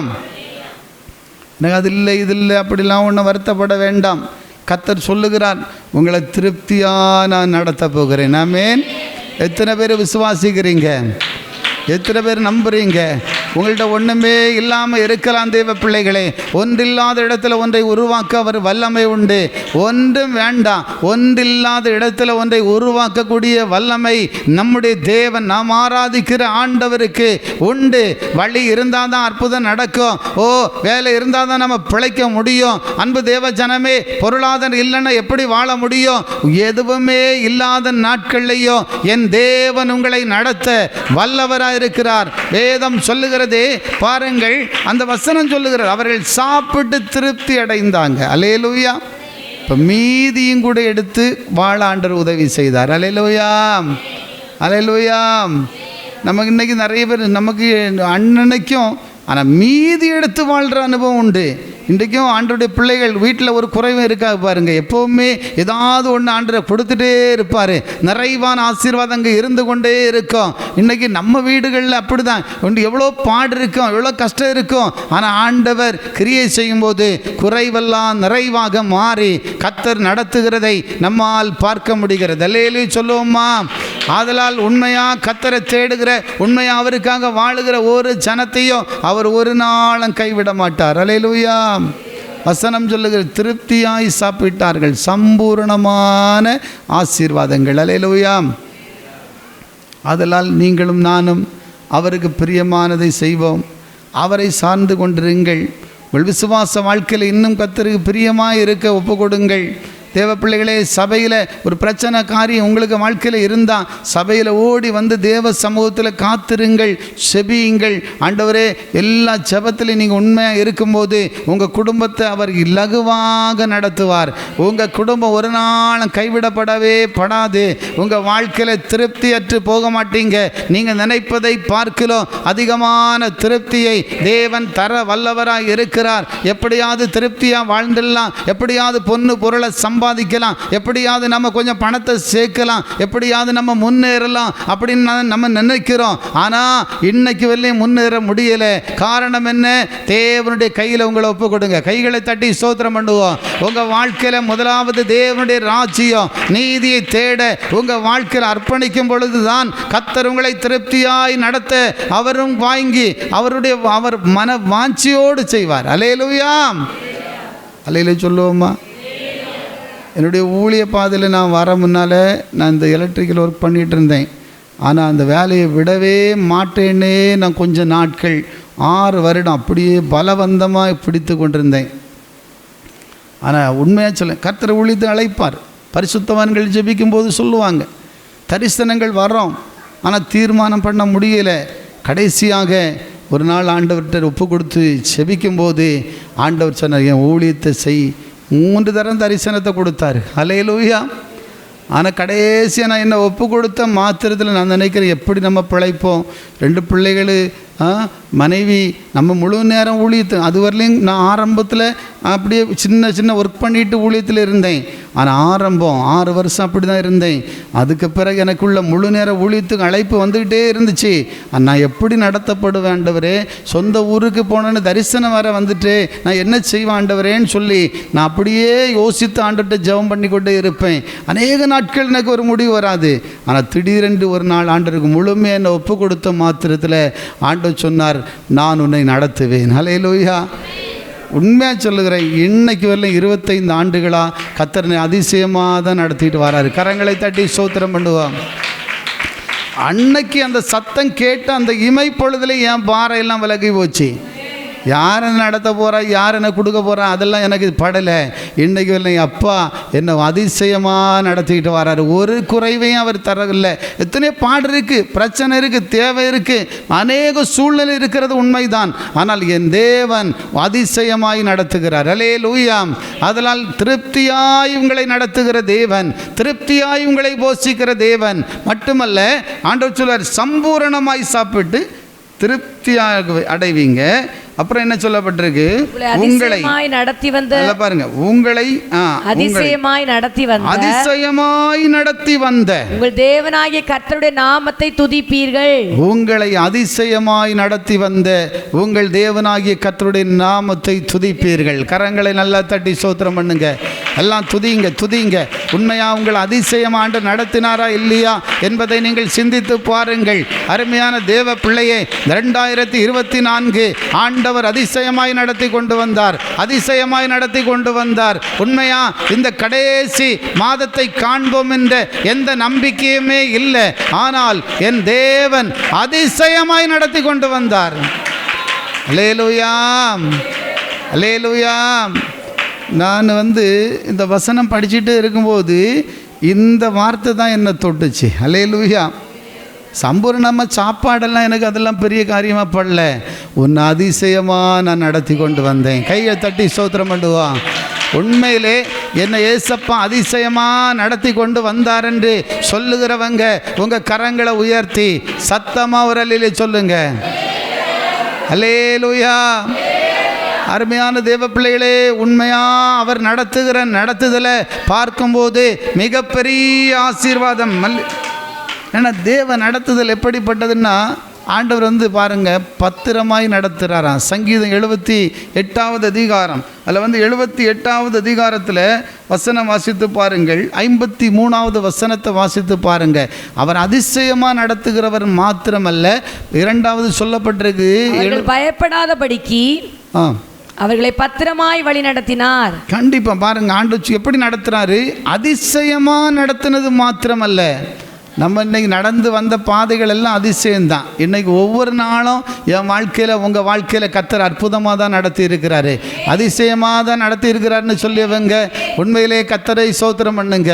எனக்கு அது இல்லை இது இல்லை அப்படிலாம் ஒன்றும் வருத்தப்பட வேண்டாம். கர்த்தர் சொல்லுகிறார், உங்களை திருப்தியாக நான் நடத்த போகிறேன். ஆமென். எத்தனை பேர் விசுவாசிக்கிறீங்க? எத்தனை பேர் நம்புறீங்க? உங்கள்கிட்ட ஒன்றுமே இல்லாமல் இருக்கலாம் தேவ பிள்ளைகளே. ஒன்றில்லாத இடத்துல ஒன்றை உருவாக்க அவர் வல்லமை உண்டு. ஒன்றும் வேண்டாம், ஒன்றில்லாத இடத்துல ஒன்றை உருவாக்கக்கூடிய வல்லமை நம்முடைய தேவன், நாம் ஆராதிக்கிற ஆண்டவருக்கு உண்டு. வழி இருந்தால் தான் அற்புதம் நடக்கும். வேலை இருந்தால் தான் நம்ம பிழைக்க முடியும். அன்பு தேவ ஜனமே, பொருளாதாரம் இல்லைன்னா எப்படி வாழ முடியும்? எதுவுமே இல்லாத நாட்கள்லையும் என் தேவன் உங்களை நடத்த வல்லவராக இருக்கிறார். வேதம் சொல்லுகிறதே பாருங்கள், அந்த வசனம் சொல்லுகிறது, அவர்கள் சாப்பிட்டு திருப்தி அடைந்தாங்க. அல்லேலூயா. இப்போ மீதியும் கூட எடுத்து வாழ ஆண்டவர் உதவி செய்தார். அல்லேலூயா, அல்லேலூயா. நமக்கு இன்றைக்கி நிறைய பேர் நமக்கு அன்னன்னைக்கும் ஆனால் மீதி எடுத்து வாழ்கிற அனுபவம் உண்டு. இன்றைக்கும் ஆண்டவருடைய பிள்ளைகள் வீட்டில் ஒரு குறைவும் இருக்காது பாருங்கள். எப்போவுமே ஏதாவது ஒன்று ஆண்டவரை கொடுத்துட்டே இருப்பார். நிறைவான ஆசீர்வாதங்கள் இருந்து கொண்டே இருக்கும். இன்றைக்கி நம்ம வீடுகளில் அப்படி தான் ஒன்று, எவ்வளோ பாடு இருக்கும், எவ்வளோ கஷ்டம் இருக்கும். ஆனால் ஆண்டவர் கிரியை செய்யும்போது குறைவெல்லாம் நிறைவாக மாறி கர்த்தர் நடத்துகிறதை நம்மால் பார்க்க முடிகிறது. அல்லேலூயா சொல்லுவோமா? ஆதலால் உண்மையாக கர்த்தரை தேடுகிற, உண்மையாக அவருக்காக வாழுகிற ஒரு ஜனத்தையும் அவர் ஒரு நாளும் கைவிட மாட்டார். அல்லேலூயா. வசனம் சொல்லுகிற திருப்தியாய் சாப்பிட்டார்கள், சம்பூர்ணமான ஆசீர்வாதங்கள். அல்லேலூயா. ஆதலால் நீங்களும் நானும் அவருக்கு பிரியமானதை செய்வோம். அவரை சார்ந்து கொண்டிருங்கள். உங்கள் விசுவாச வாழ்க்கையில் இன்னும் கர்த்தருக்கு பிரியமாக இருக்க ஒப்பு கொடுங்கள். தேவ பிள்ளைகளே, சபையில் ஒரு பிரச்சனை காரியம் உங்களுக்கு வாழ்க்கையில் இருந்தால் சபையில் ஓடி வந்து தேவ சமூகத்தில் காத்திருங்கள், செபியுங்கள். ஆண்டவரே, எல்லா ஜெபத்திலையும் நீங்கள் உண்மையாக இருக்கும்போது உங்கள் குடும்பத்தை அவர் இலகுவாக நடத்துவார். உங்கள் குடும்பம் ஒரு நாளும் கைவிடப்படவே படாது. உங்கள் வாழ்க்கையில் திருப்தியற்று போக மாட்டீங்க. நீங்கள் நினைப்பதை பார்க்கலாம் அதிகமான திருப்தியை தேவன் தர வல்லவராக இருக்கிறார். எப்படியாவது திருப்தியாக வாழ்ந்துடலாம், எப்படியாவது பொண்ணு பொருளை சம்பாதிக்கலாம், எப்படியாவது நம்ம கொஞ்சம் பணத்தை சேர்க்கலாம், எப்படியாவது நம்ம முன்னேறலாம் அப்படின்னு நம்ம நினைக்கிறோம். ஆனால் இன்னைக்கு வெளியும் முன்னேற முடியலை. காரணம் என்ன? தேவனுடைய கையில் உங்களை ஒப்பு கொடுங்க. கைகளை தட்டி ஸ்தோத்திரம் பண்ணுவோம். உங்கள் வாழ்க்கையில் முதலாவது தேவனுடைய ராஜ்யம் நீதியை தேட உங்கள் வாழ்க்கையில் அர்ப்பணிக்கும் பொழுதுதான் கர்த்தர் உங்களை திருப்தியாய் நடத்த அவரும் வாங்கி அவர் மன வாஞ்சியோடு செய்வார். அல்லேலூயா, அல்லேலூயா சொல்லுவோமா? என்னுடைய ஊழிய பாதையில் நான் வர முன்னால் நான் இந்த எலக்ட்ரிக்கல் ஒர்க் பண்ணிகிட்டு இருந்தேன். ஆனால் அந்த வேலையை விடவே மாட்டேன்னே நான் கொஞ்சம் நாட்கள் 6 வருடம் அப்படியே பலவந்தமாக பிடித்து கொண்டிருந்தேன். ஆனால் உண்மையாக சொல்ல, கர்த்தர் ஊழியத்தை அழைப்பார். பரிசுத்தவான்கள் ஜெபிக்கும்போது சொல்லுவாங்க, தரிசனங்கள் வரோம், ஆனால் தீர்மானம் பண்ண முடியலை. கடைசியாக ஒரு நாள் ஆண்டவர்கிட்ட ஒப்பு கொடுத்து ஜெபிக்கும்போது ஆண்டவர் சொன்னார், என் ஊழியத்தை செய். 3 தரம் தரிசனத்தை கொடுத்தாரு. அல்லேலூயா. ஆனால் கடைசியாக நான் என்னை ஒப்பு கொடுத்த மாத்திரத்தில் நான் நினைக்கிறேன், எப்படி நம்ம பிழைப்போம்? 2 பிள்ளைகள், மனைவி, நம்ம முழு நேரம் ஊழியத்து. அது வரலையும் நான் ஆரம்பத்தில் அப்படியே சின்ன ஒர்க் பண்ணிட்டு ஊழியத்தில் இருந்தேன். ஆனால் ஆரம்பம் 6 வருஷம் அப்படி தான் இருந்தேன். அதுக்கு பிறகு எனக்குள்ள முழு நேர ஊழியத்துக்கு அழைப்பு வந்துக்கிட்டே இருந்துச்சு. நான் எப்படி நடத்தப்படுவேன் ஆண்டவரே? சொந்த ஊருக்கு போனேன்னு தரிசனம் வர வந்துட்டு நான் என்ன செய்வேன் ஆண்டவரேன்னு சொல்லி நான் அப்படியே யோசித்து ஆண்டவர்கிட்ட ஜெபம் பண்ணி கொண்டே இருப்பேன். அநேக நாட்கள் எனக்கு ஒரு முடிவு வராது. ஆனால் திடீரென்று ஒரு நாள் ஆண்டவருக்கு முழுமையாக என்னை ஒப்பு கொடுத்த மாத்திரத்தில் ஆண்டவர் சொன்னார், நான் உன்னை நடத்துவேன். அல்லேலூயா. உண்மையாக சொல்லுகிறேன், இன்னைக்கு வரலையும் 25 ஆண்டுகளாக கர்த்தர் அதிசயமாக தான் நடத்திட்டு வராரு. கரங்களை தட்டி ஸ்தோத்திரம் பண்ணுவோம். அன்னைக்கு அந்த சத்தம் கேட்ட அந்த இமை பொழுதுல என் பாறையெல்லாம் விலகி போச்சு. யார் என்ன நடத்த போகிறா, யார் என்ன கொடுக்க போகிறா, அதெல்லாம் எனக்கு படலை. இன்றைக்கு இல்லை, அப்பா என்னை அதிசயமாக நடத்திக்கிட்டு வராரு. ஒரு குறைவையும் அவர் தரவில்லை. எத்தனையோ பாடு இருக்குது, பிரச்சனை இருக்குது, தேவை இருக்குது, அநேக சூழ்நிலை இருக்கிறது உண்மைதான். ஆனால் என் தேவன் அதிசயமாய் நடத்துகிறார். அல்லேலூயா. அதனால் திருப்தியாய் உங்களை நடத்துகிற தேவன், திருப்தியாய் உங்களை போஷிக்கிற தேவன் மட்டுமல்ல, ஆண்டவர் சொல்வார், சம்பூரணமாய் சாப்பிட்டு திருப்தியாக அடைவீங்க. அப்புறம் என்ன சொல்லப்பட்டிருக்கு? உங்களை நடத்தி வந்த, பாருங்க, உங்களை அதிசயமாய் நடத்தி வந்த உங்கள் தேவனாகிய கர்த்தருடைய நாமத்தை துதிப்பீர்கள். உங்களை அதிசயமாய் நடத்தி வந்த உங்கள் தேவனாகிய கர்த்தருடைய நாமத்தை துதிப்பீர்கள். கரங்களை நல்லா தட்டி ஸ்தோத்திரம் பண்ணுங்க. எல்லாம் துதிங்க துதிங்க. உண்மையாக உங்கள் அதிசயம் ஆண்டு நடத்தினாரா இல்லையா என்பதை நீங்கள் சிந்தித்து பாருங்கள். அருமையான தேவ பிள்ளையே, 2024 ஆண்டவர் அதிசயமாய் நடத்தி கொண்டு வந்தார், அதிசயமாய் நடத்தி கொண்டு வந்தார். உண்மையா இந்த கடைசி மாதத்தை காண்போம் என்ற எந்த நம்பிக்கையுமே இல்லை. ஆனால் என் தேவன் அதிசயமாய் நடத்தி கொண்டு வந்தார். அல்லேலூயா, அல்லேலூயா. நான் இந்த வசனம் படிச்சுட்டு இருக்கும்போது இந்த வார்த்தை தான் என்னை தொட்டுச்சு. அல்லேலூயா. சம்பூர்ணமாக சாப்பாடெல்லாம் எனக்கு அதெல்லாம் பெரிய காரியமாக படல. உன்னை அதிசயமாக நான் நடத்தி கொண்டு வந்தேன். கையை தட்டி ஸ்தோத்திரம் பண்ணுவான். உண்மையிலே என்னை ஏசப்பா அதிசயமாக நடத்தி கொண்டு வந்தார் என்று சொல்லுகிறவங்க உங்கள் கரங்களை உயர்த்தி சத்தமாக ஒரு அல்லேலூயா சொல்லுங்க. அல்லேலூயா. அருமையான தேவ பிள்ளைகளே, உண்மையாக அவர் நடத்துகிற நடத்துதலை பார்க்கும்போது மிகப்பெரிய ஆசீர்வாதம். ஏன்னா தேவ நடத்துதல் எப்படிப்பட்டதுன்னா, ஆண்டவர் பாருங்கள் பத்திரமாய் நடத்துகிறாராம். சங்கீதம் 78வது அதிகாரம், அதில் 78வது அதிகாரத்தில் வசனம் வாசித்து பாருங்கள். 53வது வசனத்தை வாசித்து பாருங்கள். அவர் அதிசயமாக நடத்துகிறவர் மாத்திரமல்ல, இரண்டாவது சொல்லப்பட்டிருக்கு, பயப்படாதபடிக்கு அவர்களை பத்திரமாய் வழி நடத்தினார். கண்டிப்பாக பாருங்கள் ஆண்டவர் எப்படி நடத்துகிறாரு. அதிசயமாக நடத்தினது மாத்திரமல்ல, நம்ம இன்றைக்கி நடந்து வந்த பாதைகள் எல்லாம் அதிசயம்தான். இன்றைக்கி ஒவ்வொரு நாளும் என் வாழ்க்கையில் உங்கள் வாழ்க்கையில் கர்த்தர் அற்புதமாக தான் நடத்தி இருக்கிறாரு, அதிசயமாக தான் நடத்தி இருக்கிறாருன்னு சொல்லியவங்க உண்மையிலே கர்த்தரை ஸ்தோத்திரம் பண்ணுங்க.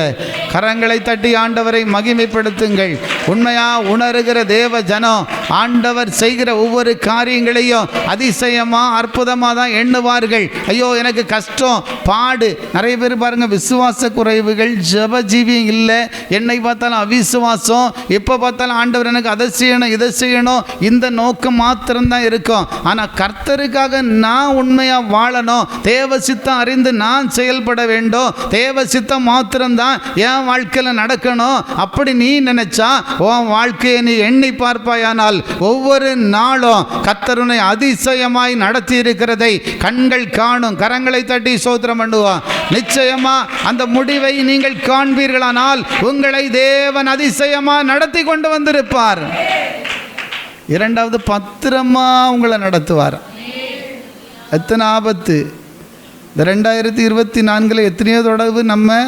கரங்களை தட்டி ஆண்டவரை மகிமைப்படுத்துங்கள். உண்மையாக உணர்கிற தேவ ஜனம் ஆண்டவர் செய்கிற ஒவ்வொரு காரியங்களையும் அதிசயமாக அற்புதமாக தான் எண்ணுவார்கள். ஐயோ எனக்கு கஷ்டம் பாடு. நிறைய பேர் பாருங்கள் விசுவாச குறைவுகள், ஜெபஜீவியம் இல்லை, என்னை பார்த்தாலும் அவிசுவாசம், எப்போ பார்த்தாலும் ஆண்டவர் எனக்கு அதை செய்யணும் இதை செய்யணும், இந்த நோக்கம் மாத்திரம்தான் இருக்கும். ஆனால் கர்த்தருக்காக நான் உண்மையாக வாழணும், தேவ சித்தம் அறிந்து நான் செயல்பட வேண்டும், தேவ சித்தம் மாத்திரம்தான் என் வாழ்க்கையில் நடக்கணும். அப்படி நீ நினைச்சா உன் வாழ்க்கையை நீ எண்ணி பார்ப்பாயானால் ஒவ்வொரு நாளும் கர்த்தருனை அதிசயமாய் நடத்தி இருக்கிறதை கண்கள் காணும். கரங்களை தட்டி ஸ்தோத்திரம் பண்ணுவான். நிச்சயமா அந்த முடிவை நீங்கள் காண்பீர்களானால் உங்களை தேவன் அதிசயமா நடத்தி கொண்டு வந்திருப்பார். இரண்டாவது பத்திரமா உங்களை நடத்துவார். எத்தனை ஆபத்து! இந்த 2024 எத்தனையோ தடவை நம்ம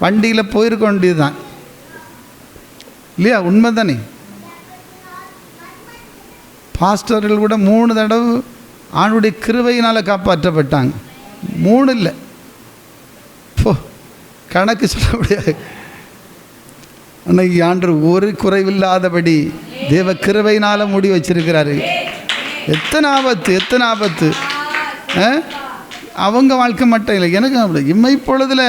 வண்டியில் போயிருக்க வேண்டியதுதான் இல்லையா? உண்மை தானே? பாஸ்டர்கள் கூட 3 தடவை ஆணுடைய கிருபையினால் காப்பாற்றப்பட்டாங்க. 3 இல்லை, கணக்கு சொல்ல முடியாது. அன்னைக்கு ஆண்டவர் ஒரு குறைவில்லாதபடி தேவ கிருபையினால் மூடி வச்சிருக்கிறாரு. எத்தனை ஆபத்து, எத்தனை ஆபத்து! அவங்க வாழ்க்கை மட்டும் இல்லை, எனக்கு அப்படி இம்மைப்பொழுதில்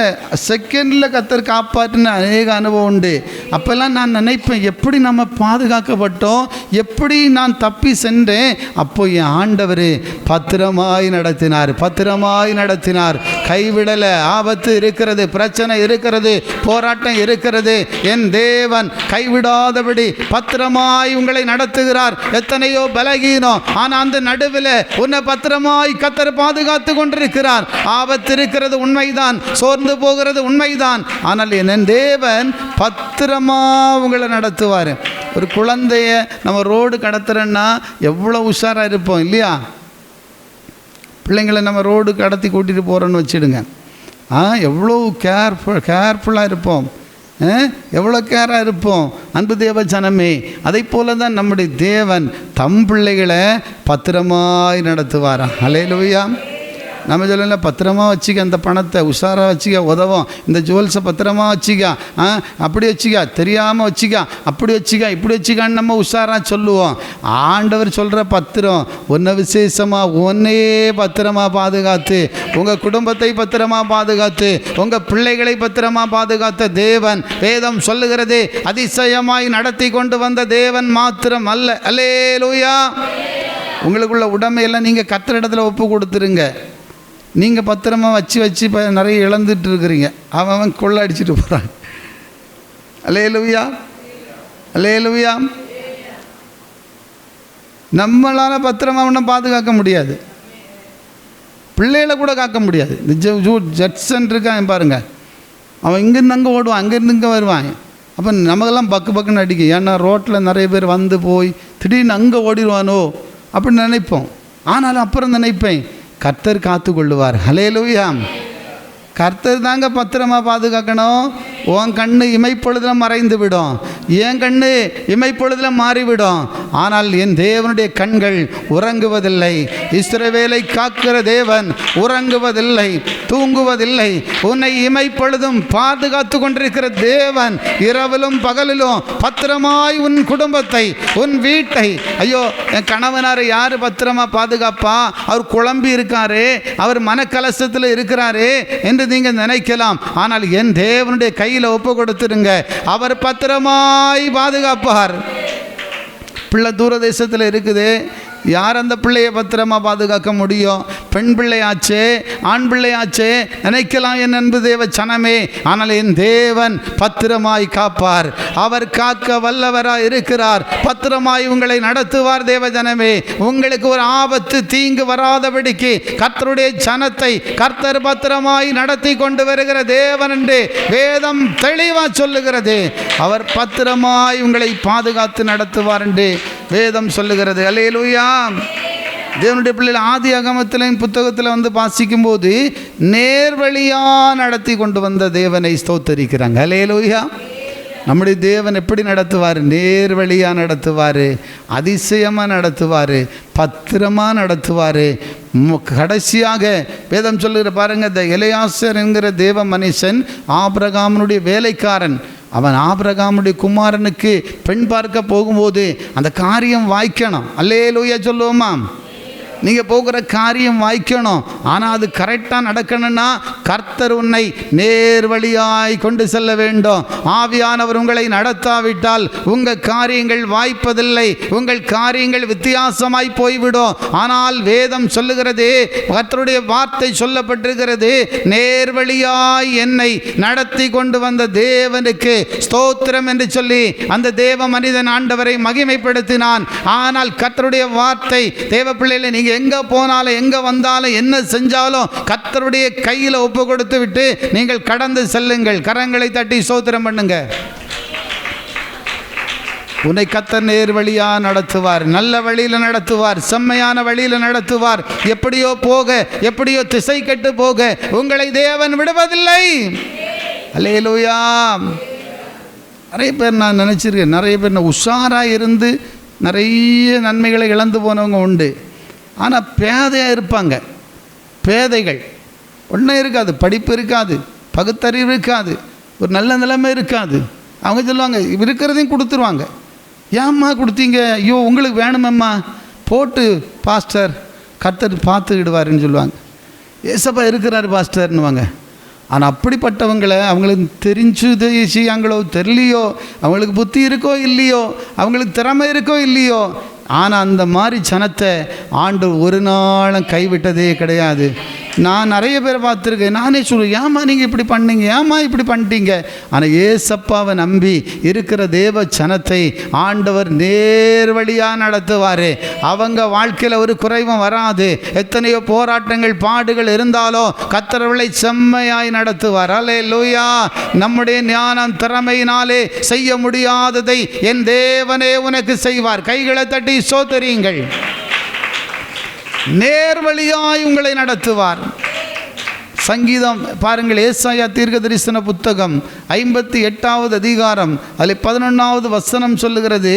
செகண்டில் கர்த்தர் காப்பாற்றின அநேக அனுபவம் உண்டு. அப்போல்லாம் நான் நினைப்பேன், எப்படி நம்ம பாதுகாக்கப்பட்டோம், எப்படி நான் தப்பி சென்றேன். அப்போ என் ஆண்டவர் பத்திரமாய் நடத்தினார், பத்திரமாய் நடத்தினார். கைவிடலை. ஆபத்து இருக்கிறது, பிரச்சனை இருக்கிறது, போராட்டம் இருக்கிறது, என் தேவன் கைவிடாதபடி பத்திரமாய் உங்களை நடத்துகிறார். எத்தனையோ பலகீனம், ஆனால் அந்த நடுவில் உன்னை பத்திரமாய் கர்த்தர் பாதுகாத்து கொண்டிருக்கிறார். ஆபத்து இருக்கிறது உண்மைதான், சோர்ந்து போகிறது உண்மைதான், ஆனால் என் தேவன் பத்திரமா உங்களை நடத்துவார். ஒரு குழந்தைய நம்ம ரோடு கடத்துறோன்னா எவ்வளோ உஷாராக இருப்போம் இல்லையா? பிள்ளைங்களை நம்ம ரோடு கடத்தி கூட்டிகிட்டு போகிறோன்னு வச்சுடுங்க, எவ்வளோ கேர்ஃபுல்லாக இருப்போம், எவ்வளோ கேராக இருப்போம். அன்பு தேவ ஜனமே, அதை போல தான் நம்முடைய தேவன் தம் பிள்ளைகளை பத்திரமாய் நடத்துவாராம். அல்லேலூயா. நம்ம சொல்லல பத்திரமா வச்சுக்க, அந்த பணத்தை உஷாராக வச்சுக்க, உதவும், இந்த ஜுவல்ஸை பத்திரமா வச்சுக்க, அப்படி வச்சுக்க, தெரியாமல் வச்சுக்க, அப்படி வச்சுக்க, இப்படி வச்சுக்கான்னு நம்ம உஷாராக சொல்லுவோம். ஆண்டவர் சொல்கிற பத்திரம் ஒன்றை விசேஷமாக ஒன்றையே பத்திரமா பாதுகாத்து, உங்கள் குடும்பத்தை பத்திரமா பாதுகாத்து, உங்கள் பிள்ளைகளை பத்திரமா பாதுகாத்த தேவன் வேதம் சொல்லுகிறது அதிசயமாய் நடத்தி கொண்டு வந்த தேவன் மாத்திரம் அல்ல. அல்லேலூயா. உங்களுக்குள்ள உடமையெல்லாம் நீங்கள் கர்த்தர் இடத்துல ஒப்பு கொடுத்துருங்க. நீங்கள் பத்திரமா வச்சு இப்போ நிறைய இழந்துட்டு இருக்கிறீங்க, அவன் கொள்ளை அடிச்சுட்டு போகிறான். அல்லேலூயா, அல்லேலூயா. நம்மளால் பத்திரமா ஒன்றும் பாதுகாக்க முடியாது. பிள்ளைகளை கூட காக்க முடியாது. இந்த ஜட்சன் இருக்கான் பாருங்கள், அவன் இங்கேருந்து அங்கே ஓடுவான், அங்கேருந்து இங்கே வருவான். அப்போ நமக்கெல்லாம் பக்கு பக்குன்னு அடிக்கும். ஏன்னா ரோட்டில் நிறைய பேர் வந்து போய் திடீர்னு அங்கே ஓடிடுவானோ அப்படின்னு நினைப்போம். ஆனாலும் அப்புறம் நினைப்பேன், கர்த்தர் காத்து கொள்ளுவார். ஹல்லேலூயா. கர்த்தர் தாங்க பத்திரமா பாதுகாக்கணும். உன் கண்ணு இமைப்பொழுதில் மறைந்து விடும், என் கண்ணு இமைப்பொழுதில் மாறிவிடும். ஆனால் என் தேவனுடைய கண்கள் உறங்குவதில்லை. இஸ்ரவேலை காக்கிற தேவன் உறங்குவதில்லை, தூங்குவதில்லை. உன்னை இமைப்பொழுதும் பாதுகாத்து கொண்டிருக்கிற தேவன் இரவிலும் பகலிலும் பத்திரமாய் உன் குடும்பத்தை, உன் வீட்டை, ஐயோ என் கணவனாரை யார் பத்திரமா பாதுகாப்பா, அவர் குழம்பி இருக்காரு, அவர் மனக்கலசத்தில் இருக்கிறாரு என்று நீங்கள் நினைக்கலாம். ஆனால் என் தேவனுடைய கையில் ஒப்பு கொடுத்துருங்க, அவர் பத்திரமாய் பாதுகாப்பார். பிள்ளை தூரதேசத்தில் இருக்குது, யார் அந்த பிள்ளையை பத்திரமா பாதுகாக்க முடியும்? பெண் பிள்ளையாச்சே, ஆண் பிள்ளையாச்சே நினைக்கலாம் என் அன்பு தேவ சனமே. ஆனால் என் தேவன் பத்திரமாய் காப்பார். அவர் காக்க வல்லவராய் இருக்கிறார். பத்திரமாய் உங்களை நடத்துவார். தேவ ஜனமே, உங்களுக்கு ஒரு ஆபத்து தீங்கு வராதபடிக்கு கர்த்தருடைய ஜனத்தை கர்த்தர் பத்திரமாய் நடத்தி கொண்டு வருகிற தேவன் என்று வேதம் தெளிவாக சொல்லுகிறது. அவர் பத்திரமாய் உங்களை பாதுகாத்து நடத்துவார் என்று வேதம் சொல்லுகிறது. அல்லேலூயா. தேவனுடைய பிள்ளைகள் ஆதி அகமத்தின் புத்தகத்தில் வந்து வாசிக்கும் போது நேர்வழியாக நடத்தி கொண்டு வந்த தேவனை ஸ்தோத்தரிக்கிறாங்க. அல்லேலூயா. நம்முடைய தேவன் எப்படி நடத்துவார்? நேர்வழியாக நடத்துவார், அதிசயமாக நடத்துவார், பத்திரமாக நடத்துவார். கடைசியாக வேதம் சொல்லுகிற பாருங்கள், இந்த எலியாசர் என்கிற தேவ மனுஷன் ஆபிரகாமனுடைய வேலைக்காரன். அவன் ஆபிரகாமுடைய குமாரனுக்கு பெண் பார்க்க போகும்போது அந்த காரியம் வாய்க்கணும். அல்லேலூயா சொல்லுவோமா? நீங்கள் போகிற காரியம் வாய்க்கணும். ஆனால் அது கரெக்டாக நடக்கணும்னா கர்த்தர் உன்னை நேர்வழியாய் கொண்டு செல்ல வேண்டும். ஆவியானவர் உங்களை நடத்தாவிட்டால் உங்கள் காரியங்கள் வாய்ப்பதில்லை, உங்கள் காரியங்கள் வித்தியாசமாய் போய்விடும். ஆனால் வேதம் சொல்லுகிறது, கர்த்தருடைய வார்த்தை சொல்லப்பட்டிருக்கிறது, நேர்வழியாய் என்னை நடத்தி கொண்டு வந்த தேவனுக்கு ஸ்தோத்திரம் என்று சொல்லி அந்த தேவ மனிதன் ஆண்டவரை மகிமைப்படுத்தினான். ஆனால் கர்த்தருடைய வார்த்தை, தேவ பிள்ளைகளை நீங்கள் எங்கே போனாலும் எங்கே வந்தாலும் என்ன செஞ்சாலும் கர்த்தருடைய கையில் ஒப்பு கொடுத்து விட்டு நீங்கள் கடந்து செல்லுங்கள். கரங்களை தட்டி ஸ்தோத்திரம் பண்ணுங்க. உன்னை கர்த்தர் நேர் வழியா நடத்துவார், நல்ல வழியில் நடத்துவார், செம்மையான வழியில் நடத்துவார். எப்படியோ போக, எப்படியோ திசை கெட்டு போக உங்களை தேவன் விடுவதில்லை. அல்லேலூயா. நிறைய பேர் நான் நினச்சிருக்கேன், நிறைய பேர் உஷாராக இருந்து நிறைய நன்மைகளை இழந்து போனவங்க உண்டு. ஆனால் பேதையாக இருப்பாங்க. பேதைகள் ஒன்றும் இருக்காது, படிப்பு இருக்காது, பகுத்தறிவு இருக்காது, ஒரு நல்ல நிலைமை இருக்காது. அவங்க சொல்லுவாங்க, இருக்கிறதையும் கொடுத்துருவாங்க. ஏம்மா கொடுத்தீங்க? ஐயோ உங்களுக்கு வேணுமம்மா, போட்டு பாஸ்டர் கர்த்தர் பார்த்துக்கிடுவாருன்னு சொல்லுவாங்க. ஏசப்பா இருக்கிறாரு பாஸ்டர்னுவாங்க. ஆனால் அப்படிப்பட்டவங்களை அவங்களுக்கு தெரிஞ்சுங்களோ தெரியலையோ, அவங்களுக்கு புத்தி இருக்கோ இல்லையோ, அவங்களுக்கு திறமை இருக்கோ இல்லையோ, ஆனால் அந்த மாதிரி ஜனத்தை ஆண்டவர் ஒரு நாளும் கைவிட்டதே கிடையாது. நான் நிறைய பேரை பார்த்துருக்கேன். நானே சொல்லுவேன், ஏம்மா நீங்கள் இப்படி பண்ணீங்க, ஏம்மா இப்படி பண்ணிட்டீங்க? ஆனால் ஏசப்பாவை நம்பி இருக்கிற தேவ ஜனத்தை ஆண்டவர் நேர்வழியாக நடத்துவார். அவங்க வாழ்க்கையில் ஒரு குறைவும் வராது. எத்தனையோ போராட்டங்கள் பாடுகள் இருந்தாலும் கர்த்தர்களை செம்மையாய் நடத்துவார். அல்லேலூயா. நம்முடைய ஞானம் திறமையினாலே செய்ய முடியாததை என் தேவனே உனக்கு செய்வார். கைகளை தட்டி ஸ்தோத்திரியுங்கள். நேர்வழியாய் உங்களை நடத்துவார். சங்கீதம் பாருங்கள், ஏசாயா தீர்க்க தரிசன புத்தகம் 58வது அதிகாரம் அதில் 11வது வசனம் சொல்லுகிறது,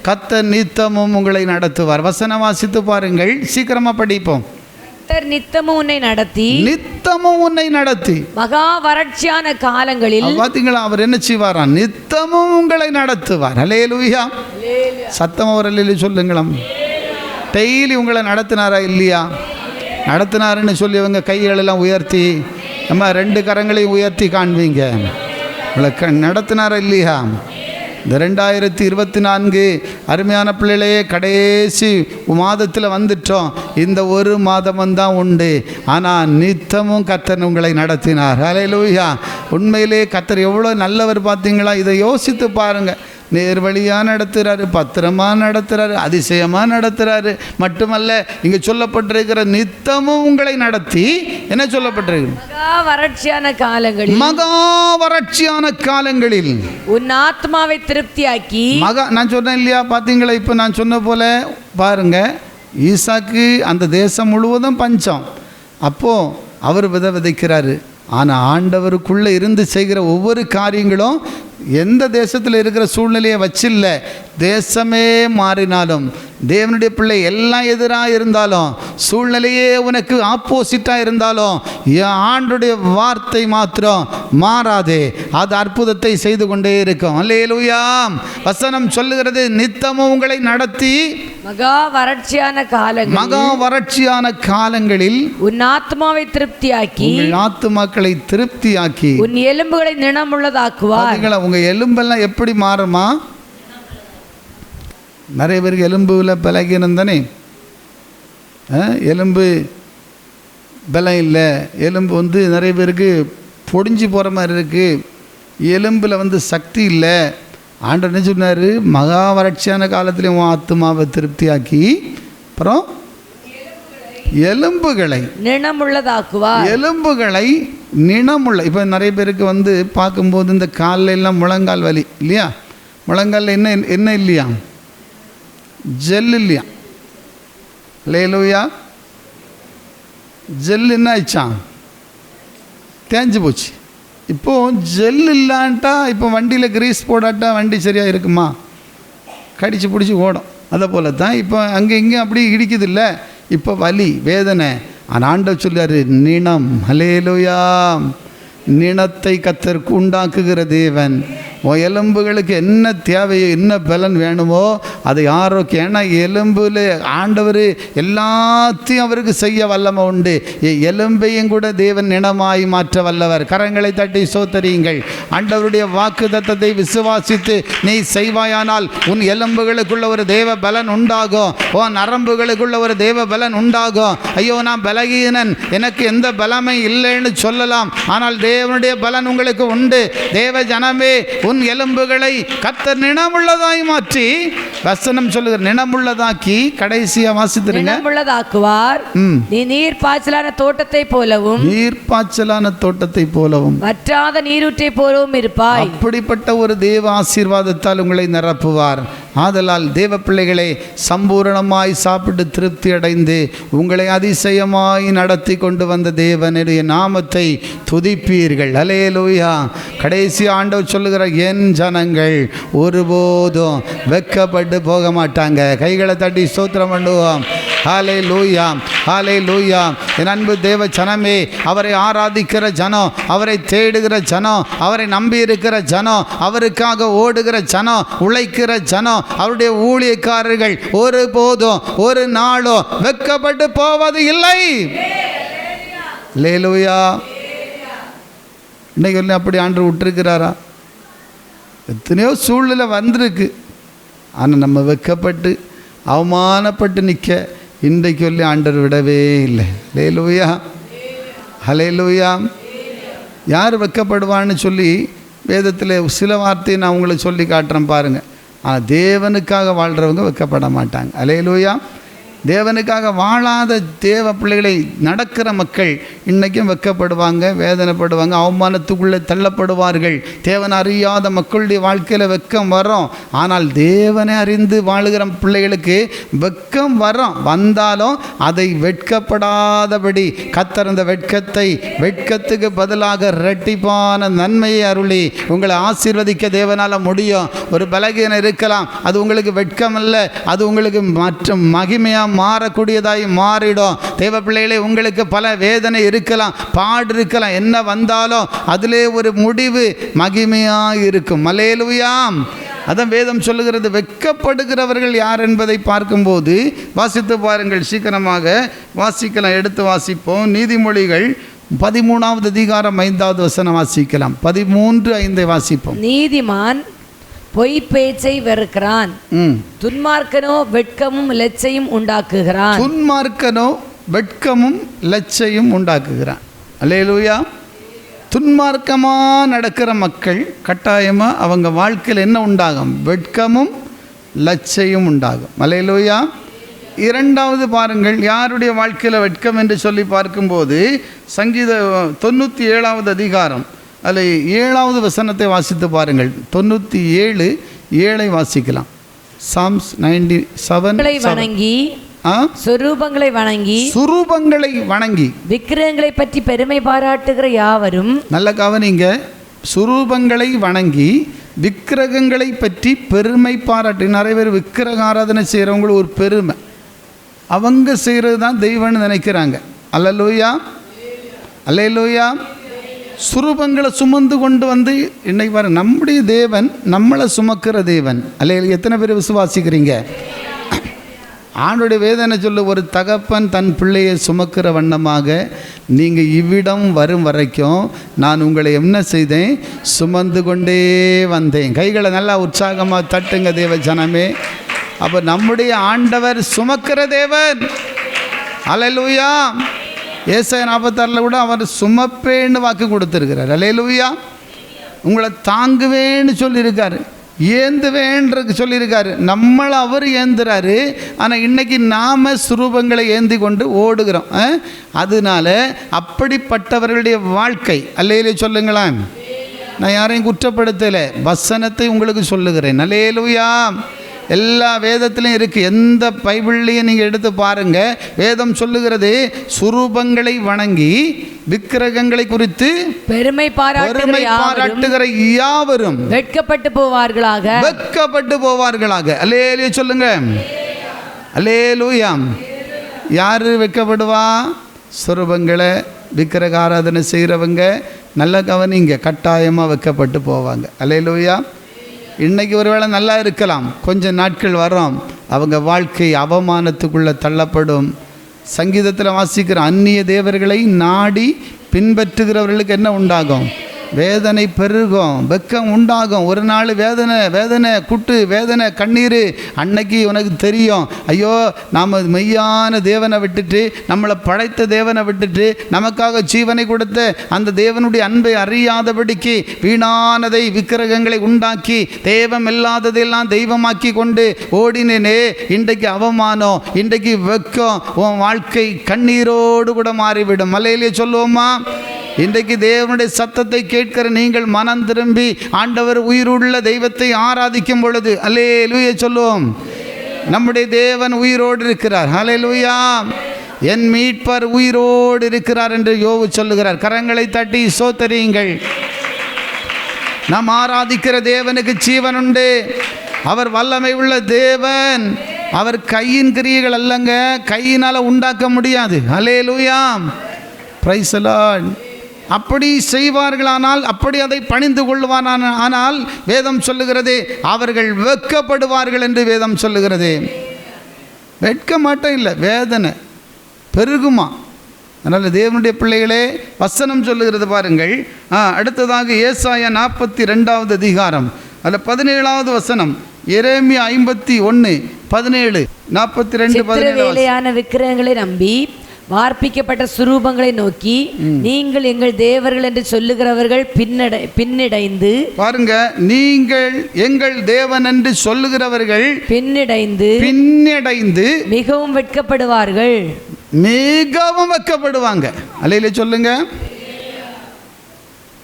கர்த்தர் நித்தமும் உங்களை நடத்துவார். வசனம் வாசித்து பாருங்கள், சீக்கிரமா படிப்போம். கர்த்தர் நித்தமும் உன்னை நடத்தி, நித்தமும் உன்னை நடத்தி, மகா வறட்சியான காலங்களில் பார்த்தீங்களா அவர் என்ன செய்வாரா? நித்தமும் உங்களை நடத்துவார். அல்லேலூயா. சத்தம் அவரில் சொல்லுங்களாம். டெய்லி உங்களை நடத்தினாரா இல்லையா? நடத்தினாருன்னு சொல்லி அவங்க கைகளெல்லாம் உயர்த்தி, நம்ம 2 கரங்களையும் உயர்த்தி காண்பீங்க. உங்களை நடத்தினாரா இல்லையா? இந்த 2024 அருமையான பிள்ளைகளே, கடைசி மாதத்தில் வந்துட்டோம். இந்த ஒரு மாதம் தான் உண்டு. ஆனால் நித்தமும் கர்த்தர் உங்களை நடத்தினார். அல்லேலூயா. உண்மையிலே கர்த்தர் எவ்வளோ நல்லவர் பார்த்தீங்களா? இதை யோசித்து பாருங்கள். நேர் வழியாக நடத்துகிறாரு, பத்திரமாக நடத்துகிறாரு, அதிசயமாக நடத்துகிறாரு. மட்டுமல்ல, இங்கே சொல்லப்பட்டிருக்கிற நித்தமும் உங்களை நடத்தி என்ன சொல்லப்பட்டிருக்கு? மகா வறட்சியான காலங்களில், மகா வறட்சியான காலங்களில் உன் ஆத்மாவை திருப்தியாக்கி. நான் சொன்னேன் இல்லையா, பார்த்தீங்களா? இப்போ நான் சொன்ன போல பாருங்க, ஈசாக்கு அந்த தேசம் முழுவதும் பஞ்சம். அப்போது அவர் விதைக்கிறாரு. ஆனால் ஆண்டவருக்குள்ளே இருந்து செய்கிற ஒவ்வொரு காரியங்களும் எந்த தேசத்தில் இருக்கிற சூழ்நிலையை வச்சில்ல. தேசமே மாறினாலும், தேவனுடைய பிள்ளை எல்லாம் எதிராக இருந்தாலும், சூழ்நிலையே உனக்கு ஆப்போசிட்டாக இருந்தாலும், ஆண்டுடைய வார்த்தை மாத்திரம் மாறாதே, அது அற்புதத்தை செய்து கொண்டே இருக்கும். அல்லேலூயா. வசனம் சொல்லுகிறது, நித்தமும் உங்களை நடத்தி மகா வறட்சியான காலங்களில், மகா வறட்சியான காலங்களில் உன் ஆத்மாவை திருப்தியாக்கி, உங்கள் ஆத்துமாக்களை திருப்தியாக்கி, உன் எலும்புகளை நினமுள்ளதாக்குவார். உங்கள் எலும்பெல்லாம் எப்படி மாறுமா? நிறைய பேருக்கு எலும்புல பலகீனம் தானே, எலும்பு பலம் இல்லை, எலும்பு நிறைய பேருக்கு பொடிஞ்சு போகிற மாதிரி இருக்குது, எலும்பில் சக்தி இல்லை. ஆண்டவர் என்ன சொன்னார்? மகா வறட்சியான காலத்திலையும் ஆத்துமாவை திருப்தியாக்கி, அப்புறம் எலும்புகளை நினமுள்ளதாக்குவார். எலும்புகளை நினமுள்ள. இப்போ நிறைய பேருக்கு பார்க்கும்போது இந்த காலில் எல்லாம் முழங்கால் வலி இல்லையா? முழங்காலில் என்ன இல்லையா? ஜெல் இல்லையா? அல்லேலூயா. ஜெல் என்ன ஆயிடுச்சான்? தேஞ்சு போச்சு. இப்போது ஜெல் இல்லான்ட்டா, இப்போ வண்டியில் கிரீஸ் போடாட்டா வண்டி சரியாக இருக்குமா? கடிச்சு பிடிச்சி ஓடும். அதை போல தான் இப்போ அங்கே இங்கே அப்படி இடிக்குது இல்லை? இப்போ வலி, வேதனை. ஆனால் ஆண்டவர் சொல்றாரு, நினம். அல்லேலூயா. நினத்தை கர்த்தருக்கு உண்டாக்குகிற தேவன். உன் எலும்புகளுக்கு என்ன தேவையோ, என்ன பலன் வேணுமோ அதை ஆரோக்கியம். ஏன்னா எலும்பில் ஆண்டவர் எல்லாத்தையும் அவருக்கு செய்ய வல்லமை உண்டு. எலும்பையும் கூட தேவன் நினமாய் மாற்ற வல்லவர். கரங்களை தட்டி சோத்தரியுங்கள். ஆண்டவருடைய வாக்கு தத்தத்தை விசுவாசித்து நீ செய்வாயானால் உன் எலும்புகளுக்குள்ள ஒரு தேவ பலன் உண்டாகும். உன் நரம்புகளுக்குள்ள ஒரு தேவ பலன் உண்டாகும். ஐயோ, நான் பலகீனன், எனக்கு எந்த பலமே இல்லைன்னு சொல்லலாம். ஆனால் தேவனுடைய பலன் உங்களுக்கு உண்டு. தேவ ஜனமே, உன் எலும்புகளை கர்த்தர் நினமுள்ளதாய் மாற்றி, வசனம் சொல்லுகிற நினமுள்ளதாக்கி, கடைசியா வாசித்துருங்க, நினமுள்ளதாக்குவார். நீ நீர் பாய்ச்சலான தோட்டத்தை போலவும், நீர் பாய்ச்சலான தோட்டத்தை போலவும், வற்றாத நீரூற்றை போலவும் இருப்பாய். அப்படிப்பட்ட ஒரு தேவ ஆசீர்வாதத்தால் உங்களை நிரப்புவார். ஆதலால் தேவ பிள்ளைகளை சம்பூரணமாய் சாப்பிட்டு திருப்தி அடைந்து உங்களை அதிசயமாய் நடத்தி கொண்டு வந்த தேவனுடைய நாமத்தை துதிப்பீர்கள். அல்லேலூயா. கடைசி ஆண்டவர் சொல்லுகிற, என் ஜனங்கள் ஒருபோதும் வெட்கப்பட்டு போக மாட்டாங்க. கைகளை தட்டி ஸ்தோத்திரம் பண்ணுவோம். ஹல்லேலூயா, ஹல்லேலூயா. என் அன்பு தேவ ஜனமே, அவரை ஆராதிக்கிற ஜனம், அவரை தேடுகிற ஜனம், அவரை நம்பி இருக்கிற ஜனம், அவருக்காக ஓடுகிற ஜனம், உழைக்கிற ஜனம், அவருடைய ஊழியக்காரர்கள் ஒருபோதும் ஒரு நாளும் வெட்கப்பட்டு போவது இல்லை. அல்லேலூயா. இன்னைக்கு அப்படி ஆண்டு விட்டுருக்கிறாரா? எத்தனையோ சூழ்நிலை வந்திருக்கு. ஆனால் நம்ம வெட்கப்பட்டு அவமானப்பட்டு நிற்க இன்றைக்கு சொல்லி ஆண்டவர் விடவே இல்லை. அல்லேலூயா, ஹல்லேலூயா. யார் வெட்கப்படுவான்னு சொல்லி வேதத்தில் சில வார்த்தையை நான் உங்களுக்கு சொல்லி காட்டுறேன் பாருங்கள். ஆனால் தேவனுக்காக வாழ்கிறவங்க வெட்கப்பட மாட்டாங்க. அல்லேலூயா. தேவனுக்காக வாழாத தேவ பிள்ளைகளை நடக்கிற மக்கள் இன்றைக்கும் வெட்கப்படுவாங்க, வேதனைப்படுவாங்க, அவமானத்துக்குள்ளே தள்ளப்படுவார்கள். தேவனை அறியாத மக்களுடைய வாழ்க்கையில் வெட்கம் வரும். ஆனால் தேவனை அறிந்து வாழுகிற பிள்ளைகளுக்கு வெட்கம் வரும். வந்தாலும் அதை வெட்கப்படாதபடி கர்த்தர் அந்த வெட்கத்துக்கு பதிலாக இரட்டிப்பான நன்மையை அருளி உங்களை ஆசீர்வதிக்க தேவனால் முடியும். ஒரு பலகீனம் இருக்கலாம், அது உங்களுக்கு வெட்கம் அல்ல, அது உங்களுக்கு மற்றும் மகிமையாக மாறக்கூடியதாய் மாறிடும். தேவ பிள்ளைகளே, உங்களுக்கு பல வேதனை இருக்கலாம், பாடு இருக்கலாம், என்ன வந்தாலும் அதிலே ஒரு முடிவு மகிமையாக இருக்கும். அல்லேலூயா. அதான் வேதம் சொல்லுகிறது. வெட்கப்படுகிறவர்கள் யார் என்பதை பார்க்கும்போது வாசித்து பாருங்கள். சீக்கிரமாக வாசிக்கலாம், எடுத்து வாசிப்போம். நீதிமொழிகள் 13வது அதிகாரம் 5வது வசனம் வாசிக்கலாம். 13:5 வாசிப்போம். நீதிமான் பொய் பேச்சை வெறுக்கிறான், துன்மார்க்கனோ வெட்கமும் லெச்சையும் உண்டாக்குகிறான். துன்மார்க்கனோ வெட்கமும் லெச்சையும் உண்டாக்குகிறான். அல்லேலூயா. துன்மார்க்கமாக நடக்கிற மக்கள் கட்டாயமாக அவங்க வாழ்க்கையில் என்ன உண்டாகும்? வெட்கமும் லச்சையும் உண்டாகும். அல்லேலூயா. இரண்டாவது பாருங்கள், யாருடைய வாழ்க்கையில் வெட்கம் என்று சொல்லி பார்க்கும்போது சங்கீத 97வது அதிகாரம் அதில் 7வது வசனத்தை வாசித்து பாருங்கள். 97:7 வாசிக்கலாம். சாம்ஸ் 97 வணங்கி சுரூபங்களை வணங்கி விக்கிரகங்களை பற்றி பெருமை பாராட்டுகிற யாவரும், நல்ல கவனிங்க, சுரூபங்களை வணங்கி விக்கிரகங்களை பற்றி பெருமை பாராட்டு. நிறைய பேர் விக்கிரக ஆராதனை செய்கிறவங்களுக்கு ஒரு பெருமை, அவங்க செய்கிறது தான் தெய்வம்னு நினைக்கிறாங்க. அல்லேலூயா, அல்லேலூயா. சுரூபங்களை சுமந்து கொண்டு வந்து இன்னைக்கு பாருங்க, நம்முடைய தேவன் நம்மளை சுமக்கிற தேவன். அல்ல, எத்தனை பேர் விசுவாசிக்கிறீங்க? ஆண்டுடைய வேதனை சொல்ல, ஒரு தகப்பன் தன் பிள்ளையை சுமக்கிற வண்ணமாக நீங்கள் இவ்விடம் வரும் வரைக்கும் நான் உங்களை என்ன செய்தேன்? சுமந்து கொண்டே வந்தேன். கைகளை நல்லா உற்சாகமாக தட்டுங்க தேவ ஜனமே. அப்போ நம்முடைய ஆண்டவர் சுமக்கிற தேவன். அல்லேலூயா. ஏசாயா 46 கூட அவர் சுமப்பேன்னு வாக்கு கொடுத்துருக்கிறார். அல்லேலூயா. உங்களை தாங்குவேன்னு சொல்லியிருக்காரு, ஏந்துவேன்றதுக்கு சொல்லியிருக்காரு. நம்மளை அவர் ஏந்துறாரு. ஆனால் இன்றைக்கி நாம் சுரூபங்களை ஏந்தி கொண்டு ஓடுகிறோம். அதனால அப்படிப்பட்டவர்களுடைய வாழ்க்கை, அல்லேலூயா சொல்லுங்களேன். நான் யாரையும் குற்றப்படுத்தலை, வசனத்தை உங்களுக்கு சொல்லுகிறேன். அல்லேலூயா. எல்லா வேதத்திலையும் இருக்குது. எந்த பைபிள்லையும் நீங்கள் எடுத்து பாருங்கள், வேதம் சொல்லுகிறது சுரூபங்களை வணங்கி விக்கிரகங்களை குறித்து பெருமை பாராட்டுகிற யாவரும் வெட்கப்பட்டு போவார்களாக. அல்லேலூயா சொல்லுங்க. அல்லேலூயா. யாரு வெட்கப்படுவா? சுரூபங்களை விக்கிரக ஆராதனை செய்கிறவங்க. நல்ல கவனிங்க, கட்டாயமாக வெட்கப்பட்டு போவாங்க. அல்லேலூயா. இன்றைக்கி ஒருவேளை நல்லா இருக்கலாம், கொஞ்சம் நாட்கள் வரும், அவங்க வாழ்க்கை அவமானத்துக்குள்ளே தள்ளப்படும். சங்கீதத்தில் வாசிக்கிற அந்நிய தேவர்களை நாடி பின்பற்றுகிறவர்களுக்கு என்ன உண்டாகும்? வேதனை பெருகும், வெக்கம் உண்டாகும். ஒரு நாள் வேதனை குட்டு, வேதனை கண்ணீர். அன்னைக்கு உனக்கு தெரியும், ஐயோ நாம் மெய்யான தேவனை விட்டுட்டு, நம்மளை படைத்த தேவனை விட்டுட்டு, நமக்காக ஜீவனை கொடுத்த அந்த தேவனுடைய அன்பை அறியாதபடிக்கு வீணானதை விக்கிரகங்களை உண்டாக்கி தெய்வம் இல்லாததெல்லாம் தெய்வமாக்கி கொண்டு ஓடினேனே. இன்றைக்கு அவமானம், இன்றைக்கு வெக்கம், உன் வாழ்க்கை கண்ணீரோடு கூட மாறிவிடும். மலையிலே சொல்லுவோமா? இன்றைக்கு தேவனுடைய சத்தத்தை கேட்கிற நீங்கள் மனம் திரும்பி ஆண்டவர் உயிருள்ள தெய்வத்தை ஆராதிக்கும் பொழுது அல்லேலூயா சொல்லுவோம். நம்முடைய தேவன் உயிரோடு இருக்கிறார். அல்லேலூயா. என் மீட்பர் உயிரோடு இருக்கிறார் என்று யோபு சொல்லுகிறார். கரங்களை தட்டி ஸ்தோத்திரியுங்கள். நாம் ஆராதிக்கிற தேவனுக்கு ஜீவன் உண்டு. அவர் வல்லமை உள்ள தேவன். அவர் கையின் கிரியைகள் அல்லங்க, கையினால் உண்டாக்க முடியாது. அல்லேலூயா. Praise the Lord. அப்படி செய்வார்களானால், அப்படி அதை பணிந்து கொள்வானான். ஆனால் வேதம் சொல்லுகிறது அவர்கள் வெட்கப்படுவார்கள் என்று வேதம் சொல்லுகிறது. வெட்க மாட்டோம் இல்லை, வேதனை பெருகுமா. அதனால் தேவனுடைய பிள்ளைகளே, வசனம் சொல்லுகிறது பாருங்கள். அடுத்ததாக ஏசாயா 42வது அதிகாரம் அதில் 17வது வசனம். எரேமியா 51:17, 42:17. விக்கிரகங்களை நம்பி வார்ப்பிக்கப்பட்ட சுரூபங்களை நோக்கி நீங்கள் எங்கள் தேவர்கள் என்று சொல்லுகிறவர்கள் பின்னடைந்து பாருங்க, நீங்கள் எங்கள் தேவன் என்று சொல்லுகிறவர்கள் பின்னடைந்து மிகவும் வெட்கப்படுவார்கள். மிகவும் வெட்கப்படுவாங்க. அல்லேலூயா சொல்லுங்க.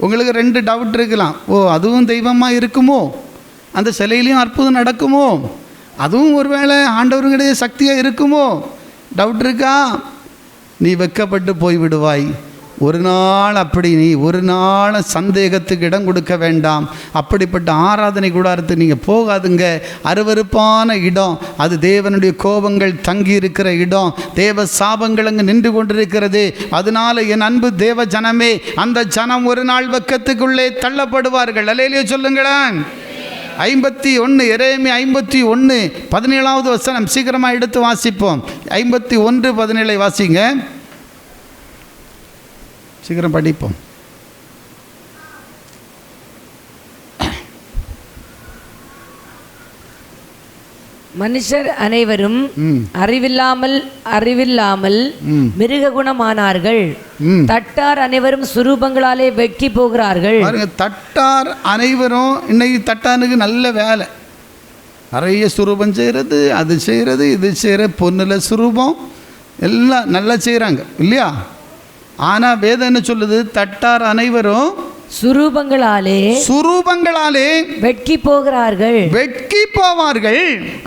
உங்களுக்கு 2 டவுட் இருக்கலாம். ஓ, அதுவும் தெய்வமாக இருக்குமோ? அந்த சிலையிலையும் அற்புதம் நடக்குமோ? அதுவும் ஒருவேளை ஆண்டவருடைய சக்தியாக இருக்குமோ? டவுட் இருக்கா? நீ வெட்கப்பட்டு போய்விடுவாய். ஒரு நாள் அப்படி நீ ஒரு நாள் சந்தேகத்துக்கு இடம் கொடுக்க வேண்டாம். அப்படிப்பட்ட ஆராதனை கூடாரத்துக்கு நீங்கள் போகாதுங்க. அருவருப்பான இடம் அது. தேவனுடைய கோபங்கள் தங்கி இருக்கிற இடம். தேவ சாபங்கள் அங்கு நின்று கொண்டிருக்கிறது. அதனால என் அன்பு தேவ ஜனமே, அந்த ஜனம் ஒரு நாள் வெட்கத்துக்குள்ளே தள்ளப்படுவார்கள். அல்லேலூயா சொல்லுங்களேன். 51 எரேமியா 51:17வது வசனம். சீக்கிரமாக எடுத்து வாசிப்போம். 51:17 வாசிங்க. சீக்கிரம் படிப்போம். மனுஷர் அனைவரும் அறிவில்லாமல் மிருக குணமானார்கள். தட்டார் அனைவரும் சுரூபங்களாலே வெட்கி போகிறார்கள். தட்டார் அனைவரும் இன்னைக்கு தட்டானுக்கு நல்ல வேலை, நிறைய சுரூபம் செய்கிறது, அது செய்கிறது, இது செய்கிற பொண்ணுல சுரூபம் எல்லாம் நல்லா செய்கிறாங்க இல்லையா? ஆனால் வேதம் என்ன சொல்லுது? தட்டார் அனைவரும் சுரூபங்களாலே வெட்கி போவார்கள்.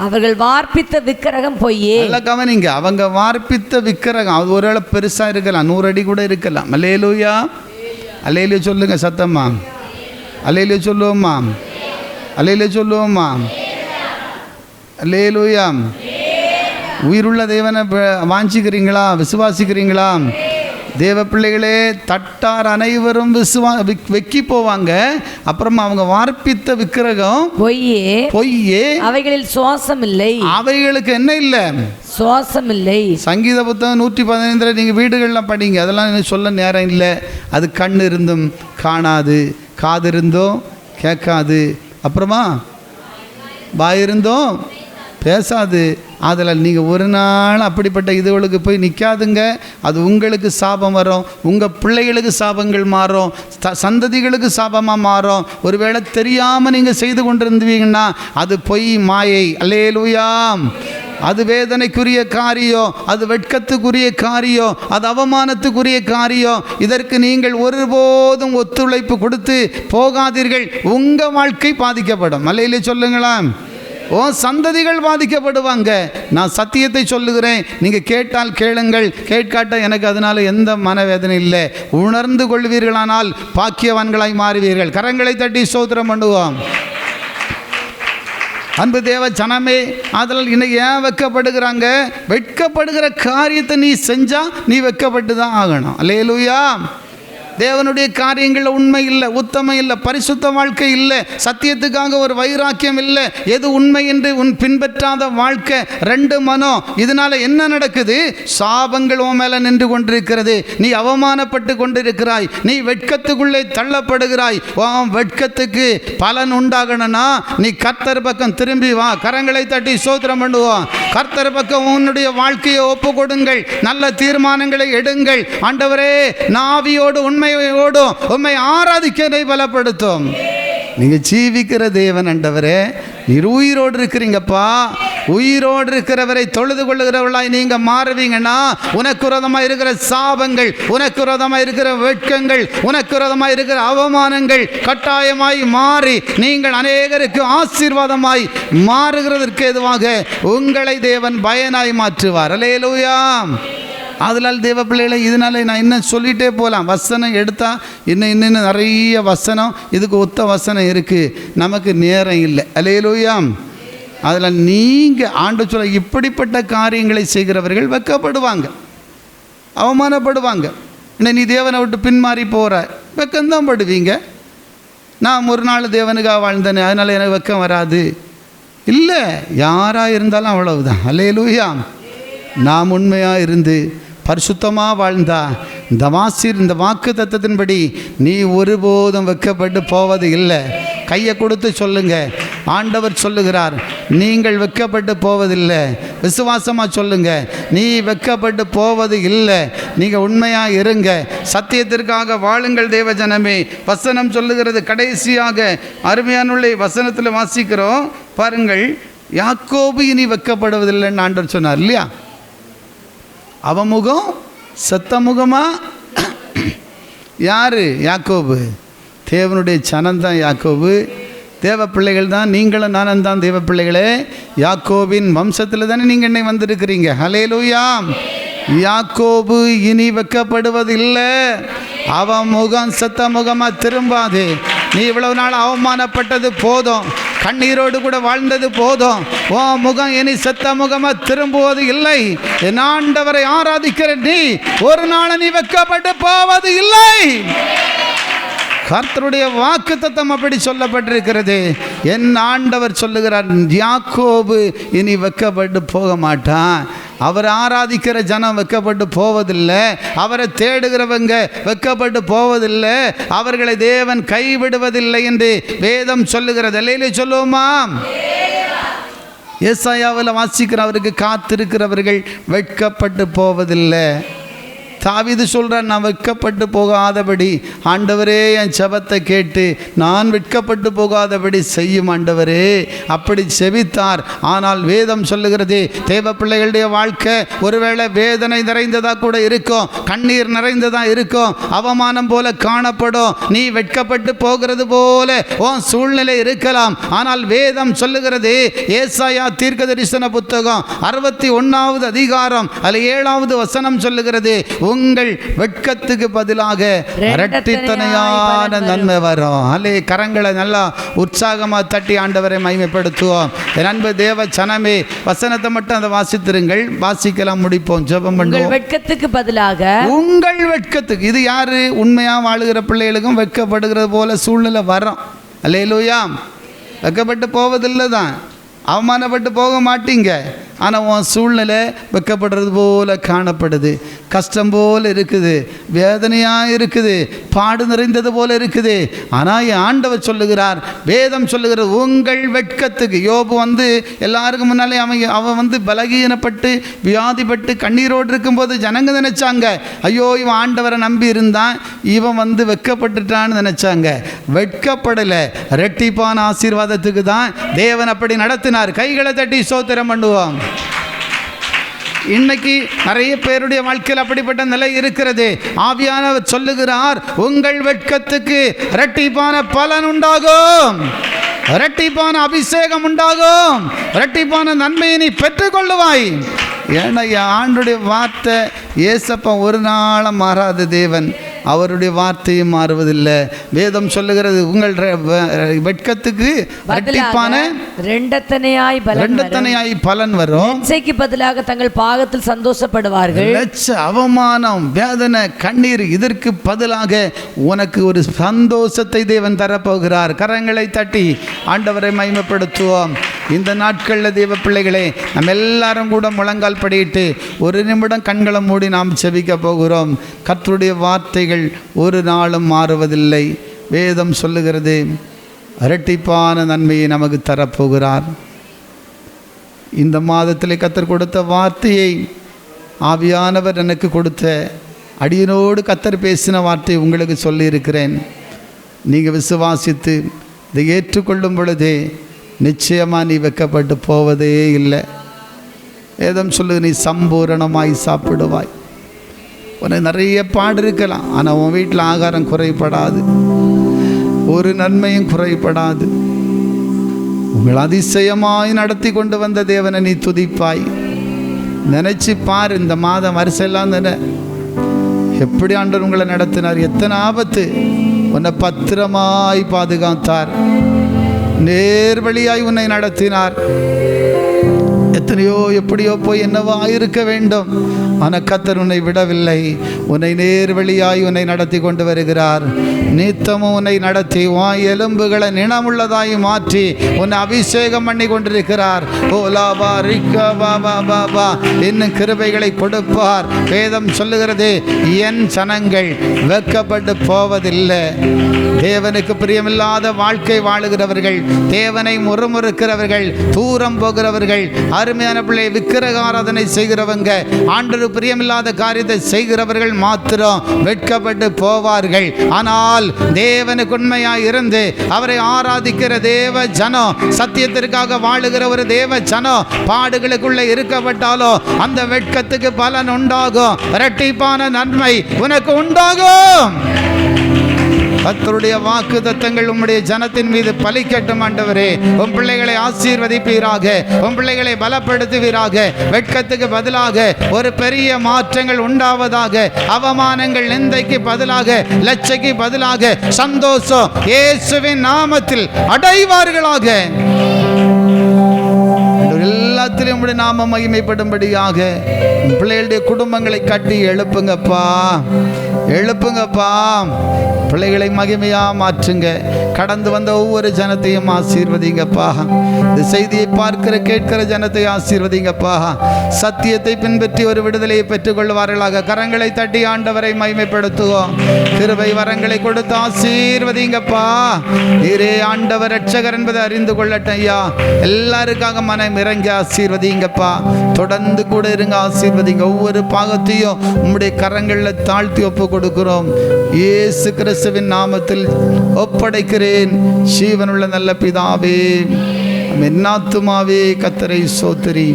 அவர்கள் வார்ப்பித்த விக்கிரகம் பொய்யே. நல்லா கவனிங்க, அவங்க வார்ப்பித்த விக்கிரகம் அது ஒருவேளை பெருசாக இருக்கலாம், 100 அடி கூட இருக்கலாம். அல்லேலூயா, அல்லேலூயா சொல்லுங்க சத்தம்மா, அல்லேலூயா சொல்லுவோம்மா, அல்லேலூயா சொல்லுவோம்மா, அல்லேலூயா. உயிருள்ள தேவனை வாஞ்சிக்கிறீங்களா? விசுவாசிக்கிறீங்களா? தேவ பிள்ளைகளே, தட்டார் அனைவரும் வெக்கி போவாங்க. அப்புறமா அவங்க வார்ப்பித்த விக்கிரகம் பொய்யே. அவைகளில் சுவாசம் இல்லை. அவைகளுக்கு என்ன இல்லை? சுவாசம் இல்லை. சங்கீத புத்தகம் 115 நீங்கள் வீடுகள்லாம் படிங்க, அதெல்லாம் எனக்கு சொல்ல நேரம் இல்லை. அது கண் இருந்தும் காணாது, காது இருந்தும் கேட்காது, அப்புறமா வாய் இருந்தும் பேசாது. அதில் நீங்கள் ஒரு நாள் அப்படிப்பட்ட இதுகளுக்கு போய் நிற்காதுங்க. அது உங்களுக்கு சாபம் வரும், உங்கள் பிள்ளைகளுக்கு சாபங்கள் மாறும், சந்ததிகளுக்கு சாபமாக மாறும். ஒருவேளை தெரியாமல் நீங்கள் செய்து கொண்டிருந்தீங்கன்னா அது பொய், மாயை. அல்லேலூயாம். அது வேதனைக்குரிய காரியம், அது வெட்கத்துக்குரிய காரியம், அது அவமானத்துக்குரிய காரியம். இதற்கு நீங்கள் ஒருபோதும் ஒத்துழைப்பு கொடுத்து போகாதீர்கள். உங்கள் வாழ்க்கை பாதிக்கப்படும். அல்லேலூயா சொல்லுங்களாம். சந்ததிகள் பாதிக்கப்படுவாங்க. நான் சத்தியத்தை சொல்லுகிறேன், நீங்கள் கேட்டால் கேளுங்கள், கேட்காட்ட எனக்கு அதனால் எந்த மனவேதனை இல்லை. உணர்ந்து கொள்வீர்களானால் பாக்கியவான்களாய் மாறுவீர்கள். கரங்களை தட்டி ஸ்தோத்திரம் பண்ணுவோம். அன்பு தேவ ஜனமே, அதனால் இன்னைக்கு ஏன் வெட்கப்படுகிறாங்க? வெட்கப்படுகிற காரியத்தை நீ செஞ்சா நீ வெட்கப்பட்டு தான் ஆகணும். அல்லேலூயா. தேவனுடைய காரியங்களில் உண்மை இல்லை, உத்தமம் இல்லை, பரிசுத்த வாழ்க்கை இல்லை, சத்தியத்துக்காக ஒரு வைராக்கியம் இல்லை, எது உண்மை என்று பின்பற்றாத வாழ்க்கை, 2 மனம். இதனால் என்ன நடக்குது? சாபங்கள் உன் மேலே நின்று கொண்டிருக்கிறது. நீ அவமானப்பட்டு கொண்டிருக்கிறாய், நீ வெட்கத்துக்குள்ளே தள்ளப்படுகிறாய். வெட்கத்துக்கு பலன் உண்டாகணும்னா நீ கர்த்தர் பக்கம் திரும்பி வா. கரங்களை தட்டி ஸ்தோத்திரம் பண்ணுவோம். கர்த்தர் பக்கம் உன்னுடைய வாழ்க்கையை ஒப்பு கொடுங்கள், நல்ல தீர்மானங்களை எடுங்கள். ஆண்டவரே, நாவியோடு உண்மை உம்மை ஆராதிக்கனை பலப்படுத்தும். நீங்க ஜீவிக்கிற தேவன் ஆண்டவரே, நீர் உயிரோடு இருக்கிறீங்கப்பா. உயிரோடு இருக்கிறவரை தொழுது கொள்ளுகிறவர்களாய் நீங்க மாறுவீங்கன்னா உனக்கு விரோதமாக இருக்கிற சாபங்கள், உனக்கு விரோதமாக இருக்கிற வெட்கங்கள், உனக்கு விரோதமாக இருக்கிற அவமானங்கள் கட்டாயமாய் மாறி நீங்கள் அநேகருக்கு ஆசீர்வாதமாய் மாறுகிறதற்கு எதுவாக உங்களை தேவன் பயனாய் மாற்றுவார். அல்லேலூயா. அதனால் தேவ பிள்ளைகளை, இதனால நான் இன்னும் சொல்லிகிட்டே போகலாம். வசனம் எடுத்தால் இன்னும் நிறைய வசனம், இதுக்கு ஒத்த வசனம் இருக்குது, நமக்கு நேரம் இல்லை. அல்லேலூயா. அதில் நீங்கள் ஆண்டு சொல்ல இப்படிப்பட்ட காரியங்களை செய்கிறவர்கள் வெட்கப்படுவாங்க, அவமானப்படுவாங்க. இன்னும் நீ தேவனை விட்டு பின்மாறி போகிற வெட்கம்தான் படுவீங்க. நான் ஒரு நாள் தேவனுக்காக வாழ்ந்தேனே அதனால் எனக்கு வெட்கம் வராது இல்லை. யாராக இருந்தாலும் அவ்வளவுதான். அல்லேலூயா. நாம் உண்மையாக இருந்து பரிசுத்தமாக வாழ்ந்தா இந்த வாக்கு தத்தத்தின்படி நீ ஒருபோதும் வெட்கப்பட்டு போவது இல்லை. கையை கொடுத்து சொல்லுங்க, ஆண்டவர் சொல்லுகிறார், நீங்கள் வெட்கப்பட்டு போவதில்லை. விசுவாசமாக சொல்லுங்க, நீ வெட்கப்பட்டு போவது இல்லை. நீங்கள் உண்மையாக இருங்க, சத்தியத்திற்காக வாழுங்கள் தேவ ஜனமே. வசனம் சொல்லுகிறது, கடைசியாக அருமையானுள்ள வசனத்தில் வாசிக்கிறோம் பாருங்கள். யாக்கோபு இனி வெட்கப்படுவதில்லைன்னு ஆண்டவர் சொன்னார் இல்லையா? அவன் முகம் செத்த முகமா? யார்? யாக்கோபு. தேவனுடைய சனந்தான் யாக்கோபு. தேவ பிள்ளைகள் தான் நீங்களும் நானும் தான் தேவ பிள்ளைகளே. யாக்கோபின் வம்சத்தில் தானே நீங்கள் என்னை வந்திருக்கிறீங்க. ஹல்லேலூயா. யாக்கோபு இனி வெட்கப்படுவதில்லை. அவன் முகம் செத்த முகமாக திரும்பாது. நீ இவ்வளவு நாள் அவமானப்பட்டது போதும், கண்ணீரோடு கூட வாழ்ந்தது போதும். ஓ முகம் இனி செத்த முகமாக திரும்புவது இல்லை. என் ஆண்டவரை ஆராதிக்கிற நீ ஒரு நாள் நீ வெட்கப்பட்டு போவது இல்லை. கர்த்தருடைய வாக்குத்தத்தம் அப்படி சொல்லப்பட்டிருக்கிறது. என் ஆண்டவர் சொல்லுகிறார், யாக்கோபு இனி வெட்கப்பட்டு போக மாட்டான். அவர் ஆராதிக்கிற ஜனம் வெட்கப்பட்டு போவதில்லை, அவரை தேடுகிறவங்க வெட்கப்பட்டு போவதில்லை, அவர்களை தேவன் கைவிடுவதில்லை என்று வேதம் சொல்லுகிறது. அல்லேலூயா சொல்லுவோமா? ஏசாயாவில் வாசிக்கிற அவருக்கு காத்திருக்கிறவர்கள் வெட்கப்பட்டு போவதில்லை. தாவீது சொல்கிறான், நான் வெட்கப்பட்டு போகாதபடி ஆண்டவரே என் ஜெபத்தை கேட்டு நான் வெட்கப்பட்டு போகாதபடி செய்யும் ஆண்டவரே. அப்படி செபித்தார். ஆனால் வேதம் சொல்லுகிறது, தேவ பிள்ளைகளுடைய வாழ்க்கை ஒருவேளை வேதனை நிறைந்ததாக கூட இருக்கும், கண்ணீர் நிறைந்ததாக இருக்கும், அவமானம் போல காணப்படும், நீ வெட்கப்பட்டு போகிறது போல உன் சூழ்நிலை இருக்கலாம். ஆனால் வேதம் சொல்லுகிறது, ஏசாயா தீர்க்கதரிசன புத்தகம் 61வது அதிகாரம் அதில் 7வது வசனம் சொல்லுகிறது, உங்கள் வெட்கத்துக்கு பதிலாக இரட்டித்தனையான நன்மை வரும். அல்லே, கரங்களை நல்லா உற்சாகமாக தட்டி ஆண்டவரை மகிமைப்படுத்துவோம். அன்பு தேவ ஜனமே, வசனத்தை மட்டும் அதை வாசித்திருங்கள், வாசிக்கலாம், முடிப்போம், ஜெபம் பண்ணுவோம். வெட்கத்துக்கு பதிலாக உங்கள் வெட்கத்துக்கு, இது யாரு? உண்மையாக வாழுகிற பிள்ளைகளுக்கும் வெட்கப்படுகிறது போல சூழ்நிலை வரும். அல்லேலூயா. வெட்கப்பட்டு போவதில்லை தான், அவமானப்பட்டு போக மாட்டீங்க. ஆனால் உன் சூழ்நிலை வெட்கப்படுறது போல காணப்படுது, கஷ்டம் போல் இருக்குது, வேதனையாக இருக்குது, பாடு நிறைந்தது போல இருக்குது. ஆனால் என் ஆண்டவர் சொல்லுகிறார், வேதம் சொல்லுகிறது, உங்கள் வெட்கத்துக்கு. யோபு எல்லாருக்கும் முன்னாலே அவன் பலகீனப்பட்டு வியாதிப்பட்டு கண்ணீரோடு இருக்கும்போது ஜனங்க நினைச்சாங்க, ஐயோ இவன் ஆண்டவரை நம்பி இருந்தான், இவன் வெட்கப்பட்டுட்டான்னு நினைச்சாங்க. வெட்கப்படலை, ரெட்டிப்பான ஆசீர்வாதத்துக்கு தான் தேவன் அப்படி நடத்தினார். கைகளை தட்டி ஸ்தோத்திரம் பண்ணுவோம். இன்னைக்கு நிறைய பேருடைய வாழ்க்கையில் அப்படிப்பட்ட நிலை இருக்கிறது. ஆவியானவர் சொல்லுகிறார், உங்கள் வெட்கத்துக்கு இரட்டிப்பான பலன் உண்டாகும், இரட்டிப்பான அபிஷேகம் உண்டாகும், இரட்டிப்பான நன்மையை நீ பெற்றுக்கொள்ளுவாய். ஏன்னா ஆண்டுடைய வார்த்தை ஏசப்பா ஒரு நாளும் மாறாத தேவன், அவருடைய வார்த்தையும் மாறுவதில்லை. வேதம் சொல்லுகிறது, உங்கள் வெட்கத்துக்கு இரட்டிப்பான ரெண்டத்தனையாய் பலன் வரும். இச்சைக்கு பதிலாக தங்கள் பாகத்தில் சந்தோஷப்படுவார்கள். அவமானம், வேதனை, கண்ணீர், இதற்கு பதிலாக உனக்கு ஒரு சந்தோஷத்தை தேவன் தரப்போகிறார். கரங்களை தட்டி ஆண்டவரை மகிமைப்படுத்துவோம். இந்த நாட்களில் தேவ பிள்ளைகளே, நம்ம எல்லாரும் கூட முழங்கால் படியிட்டு ஒரு நிமிடம் கண்களை மூடி நாம் செபிக்க போகிறோம். கர்த்தருடைய வார்த்தைகள் ஒரு நாளும் மாறுவதில்லை. வேதம் சொல்லுகிறது, இரட்டிப்பான நன்மையை நமக்கு தரப்போகிறார். இந்த மாதத்தில் கர்த்தர் கொடுத்த வார்த்தையை ஆவியானவர் எனக்கு கொடுத்த அடியனோடு கர்த்தர் பேசின வார்த்தையை உங்களுக்கு சொல்லியிருக்கிறேன். நீங்கள் விசுவாசித்து இதை ஏற்றுக்கொள்ளும் பொழுதே நிச்சயமாக நீ வெட்கப்பட்டு போவதே இல்லை. வேதம் சொல்லுது, நீ சம்பூரணமாய் சாப்பிடுவாய். உனக்கு நிறைய பாடு இருக்கலாம், ஆனால் உன் வீட்டில் ஆகாரம் குறைபடாது, ஒரு நன்மையும் குறைபடாது. உங்கள் அதிசயமாய் நடத்தி கொண்டு வந்த தேவனை நீ துதிப்பாய். நினச்சி பார், இந்த மாதம் வரிசையெல்லாம் தானே எப்படி ஆண்டவர் உங்களை நடத்தினார், எத்தனை ஆபத்து, உன்னை பத்திரமாய் பாதுகாத்தார், நேர்வழியாய் உன்னை நடத்தினார். எத்தனையோ எப்படியோ போய் என்னவோ ஆயிருக்க வேண்டும், ஆனால் கர்த்தர் உன்னை விடவில்லை. உன்னை நேர்வழியாய் உன்னை நடத்தி கொண்டு வருகிறார். நித்தமும் உன்னை நடத்தி உன் எலும்புகளை நினமுள்ளதாய் மாற்றி உன்னை அபிஷேகம் பண்ணி கொண்டிருக்கிறார். ஓ லாபா ரிக்கா பாபா பாபா, இன்னும் கிருபைகளை கொடுப்பார். வேதம் சொல்லுகிறது, என் ஜனங்கள் வெட்கப்பட்டு போவதில்லை. தேவனுக்கு பிரியமில்லாத வாழ்க்கை வாழுகிறவர்கள், தேவனை முறுமுறுக்கிறவர்கள், தூரம் போகிறவர்கள், அருமையான பிள்ளை விக்கிரக ஆராதனை செய்கிறவங்க, ஆண்டவருக்கு பிரியமில்லாத காரியத்தை செய்கிறவர்கள் மாத்திரம் வெட்கப்பட்டு போவார்கள். ஆனால் தேவனுக்கு உண்மையாய் இருந்து அவரை ஆராதிக்கிற தேவ ஜனம், சத்தியத்திற்காக வாழுகிற ஒரு தேவ ஜனம் பாடுகளுக்குள்ள இருக்கப்பட்டாலோ அந்த வெட்கத்துக்கு பலன் உண்டாகும், இரட்டிப்பான நன்மை உனக்கு உண்டாகும். கர்த்தருடைய வாக்கு தத்தங்கள் உம்முடைய ஜனத்தின் மீது பலிக்கட்டும். ஆண்டவரே, உம் பிள்ளைகளை ஆசீர்வதிப்பீராக, உம் பிள்ளைகளை பலப்படுத்துவீராக. வெட்கத்துக்கு பதிலாக ஒரு பெரிய மாற்றங்கள் உண்டாவதாக. அவமானங்கள், நிந்தைக்கு பதிலாக லட்சைக்கு பதிலாக சந்தோஷம் இயேசுவின் நாமத்தில் அடைவார்களாக. எல்லாத்திலும் உம்முடைய நாமம் மகிமைப்படும்படியாக பிள்ளைகளுடைய குடும்பங்களை கட்டி எழுப்புங்கப்பா, எழுப்புங்கப்பா. பிள்ளைகளை மகிமையாக மாற்றுங்க. கடந்து வந்த ஒவ்வொரு ஜனத்தையும் ஆசீர்வதிங்கப்பா. இந்த செய்தியை பார்க்கிற கேட்கிற ஜனத்தை ஆசீர்வதிங்கப்பா. சத்தியத்தை பின்பற்றி ஒரு விடுதலையை பெற்றுக்கொள்வார்களாக. கரங்களை தட்டி ஆண்டவரை மகிமைப்படுத்துவோம். கிருபை வரங்களை கொடுத்து ஆசீர்வதிங்கப்பா. நீரே ஆண்டவர் இரட்சகர் என்பதை அறிந்து கொள்ளட்டும் ஐயா. எல்லாருக்காக மனம் இறங்கி ஆசீர்வதிங்கப்பா. தொடர்ந்து கூட இருங்க, ஆசீர்வதிங்க. ஒவ்வொரு பாகத்தையும் உம்முடைய கரங்களில் தாழ்த்தி ஒப்பு கொடுக்கிறோம். இயேசு கிறிஸ்துவின் நாமத்தில் ஒப்படைக்கிறேன். ஜீவனுள்ள நல்ல பிதாவே, என் ஆத்துமாவே கர்த்தரை சோத்தரி,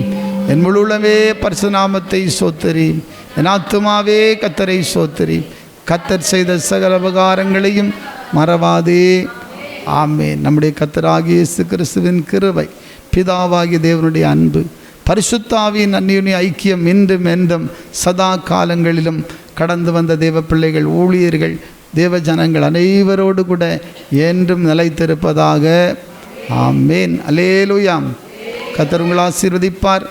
என் முழுவதுமே பரிசுத்த நாமத்தை சோத்தரி. என் ஆத்துமாவே கர்த்தரை சோத்தரி, கர்த்தர் செய்த சகல உபகாரங்களையும் மறவாதே. ஆமென். நம்முடைய கர்த்தராகிய இயேசு கிறிஸ்துவின் கிருபை, பிதாவாகிய தேவனுடைய அன்பு, பரிசுத்த ஆவியின் அந்யோன்ய ஐக்கியம் இன்றும் என்றும் சதா காலங்களிலும் கடந்து வந்த தேவ பிள்ளைகள், ஊழியர்கள், தேவ ஜனங்கள் அனைவரோடு கூட என்றும் நிலைத்திருப்பதாக. ஆமென். அல்லேலூயா. கர்த்தர் உங்களை ஆசீர்வதிப்பார்.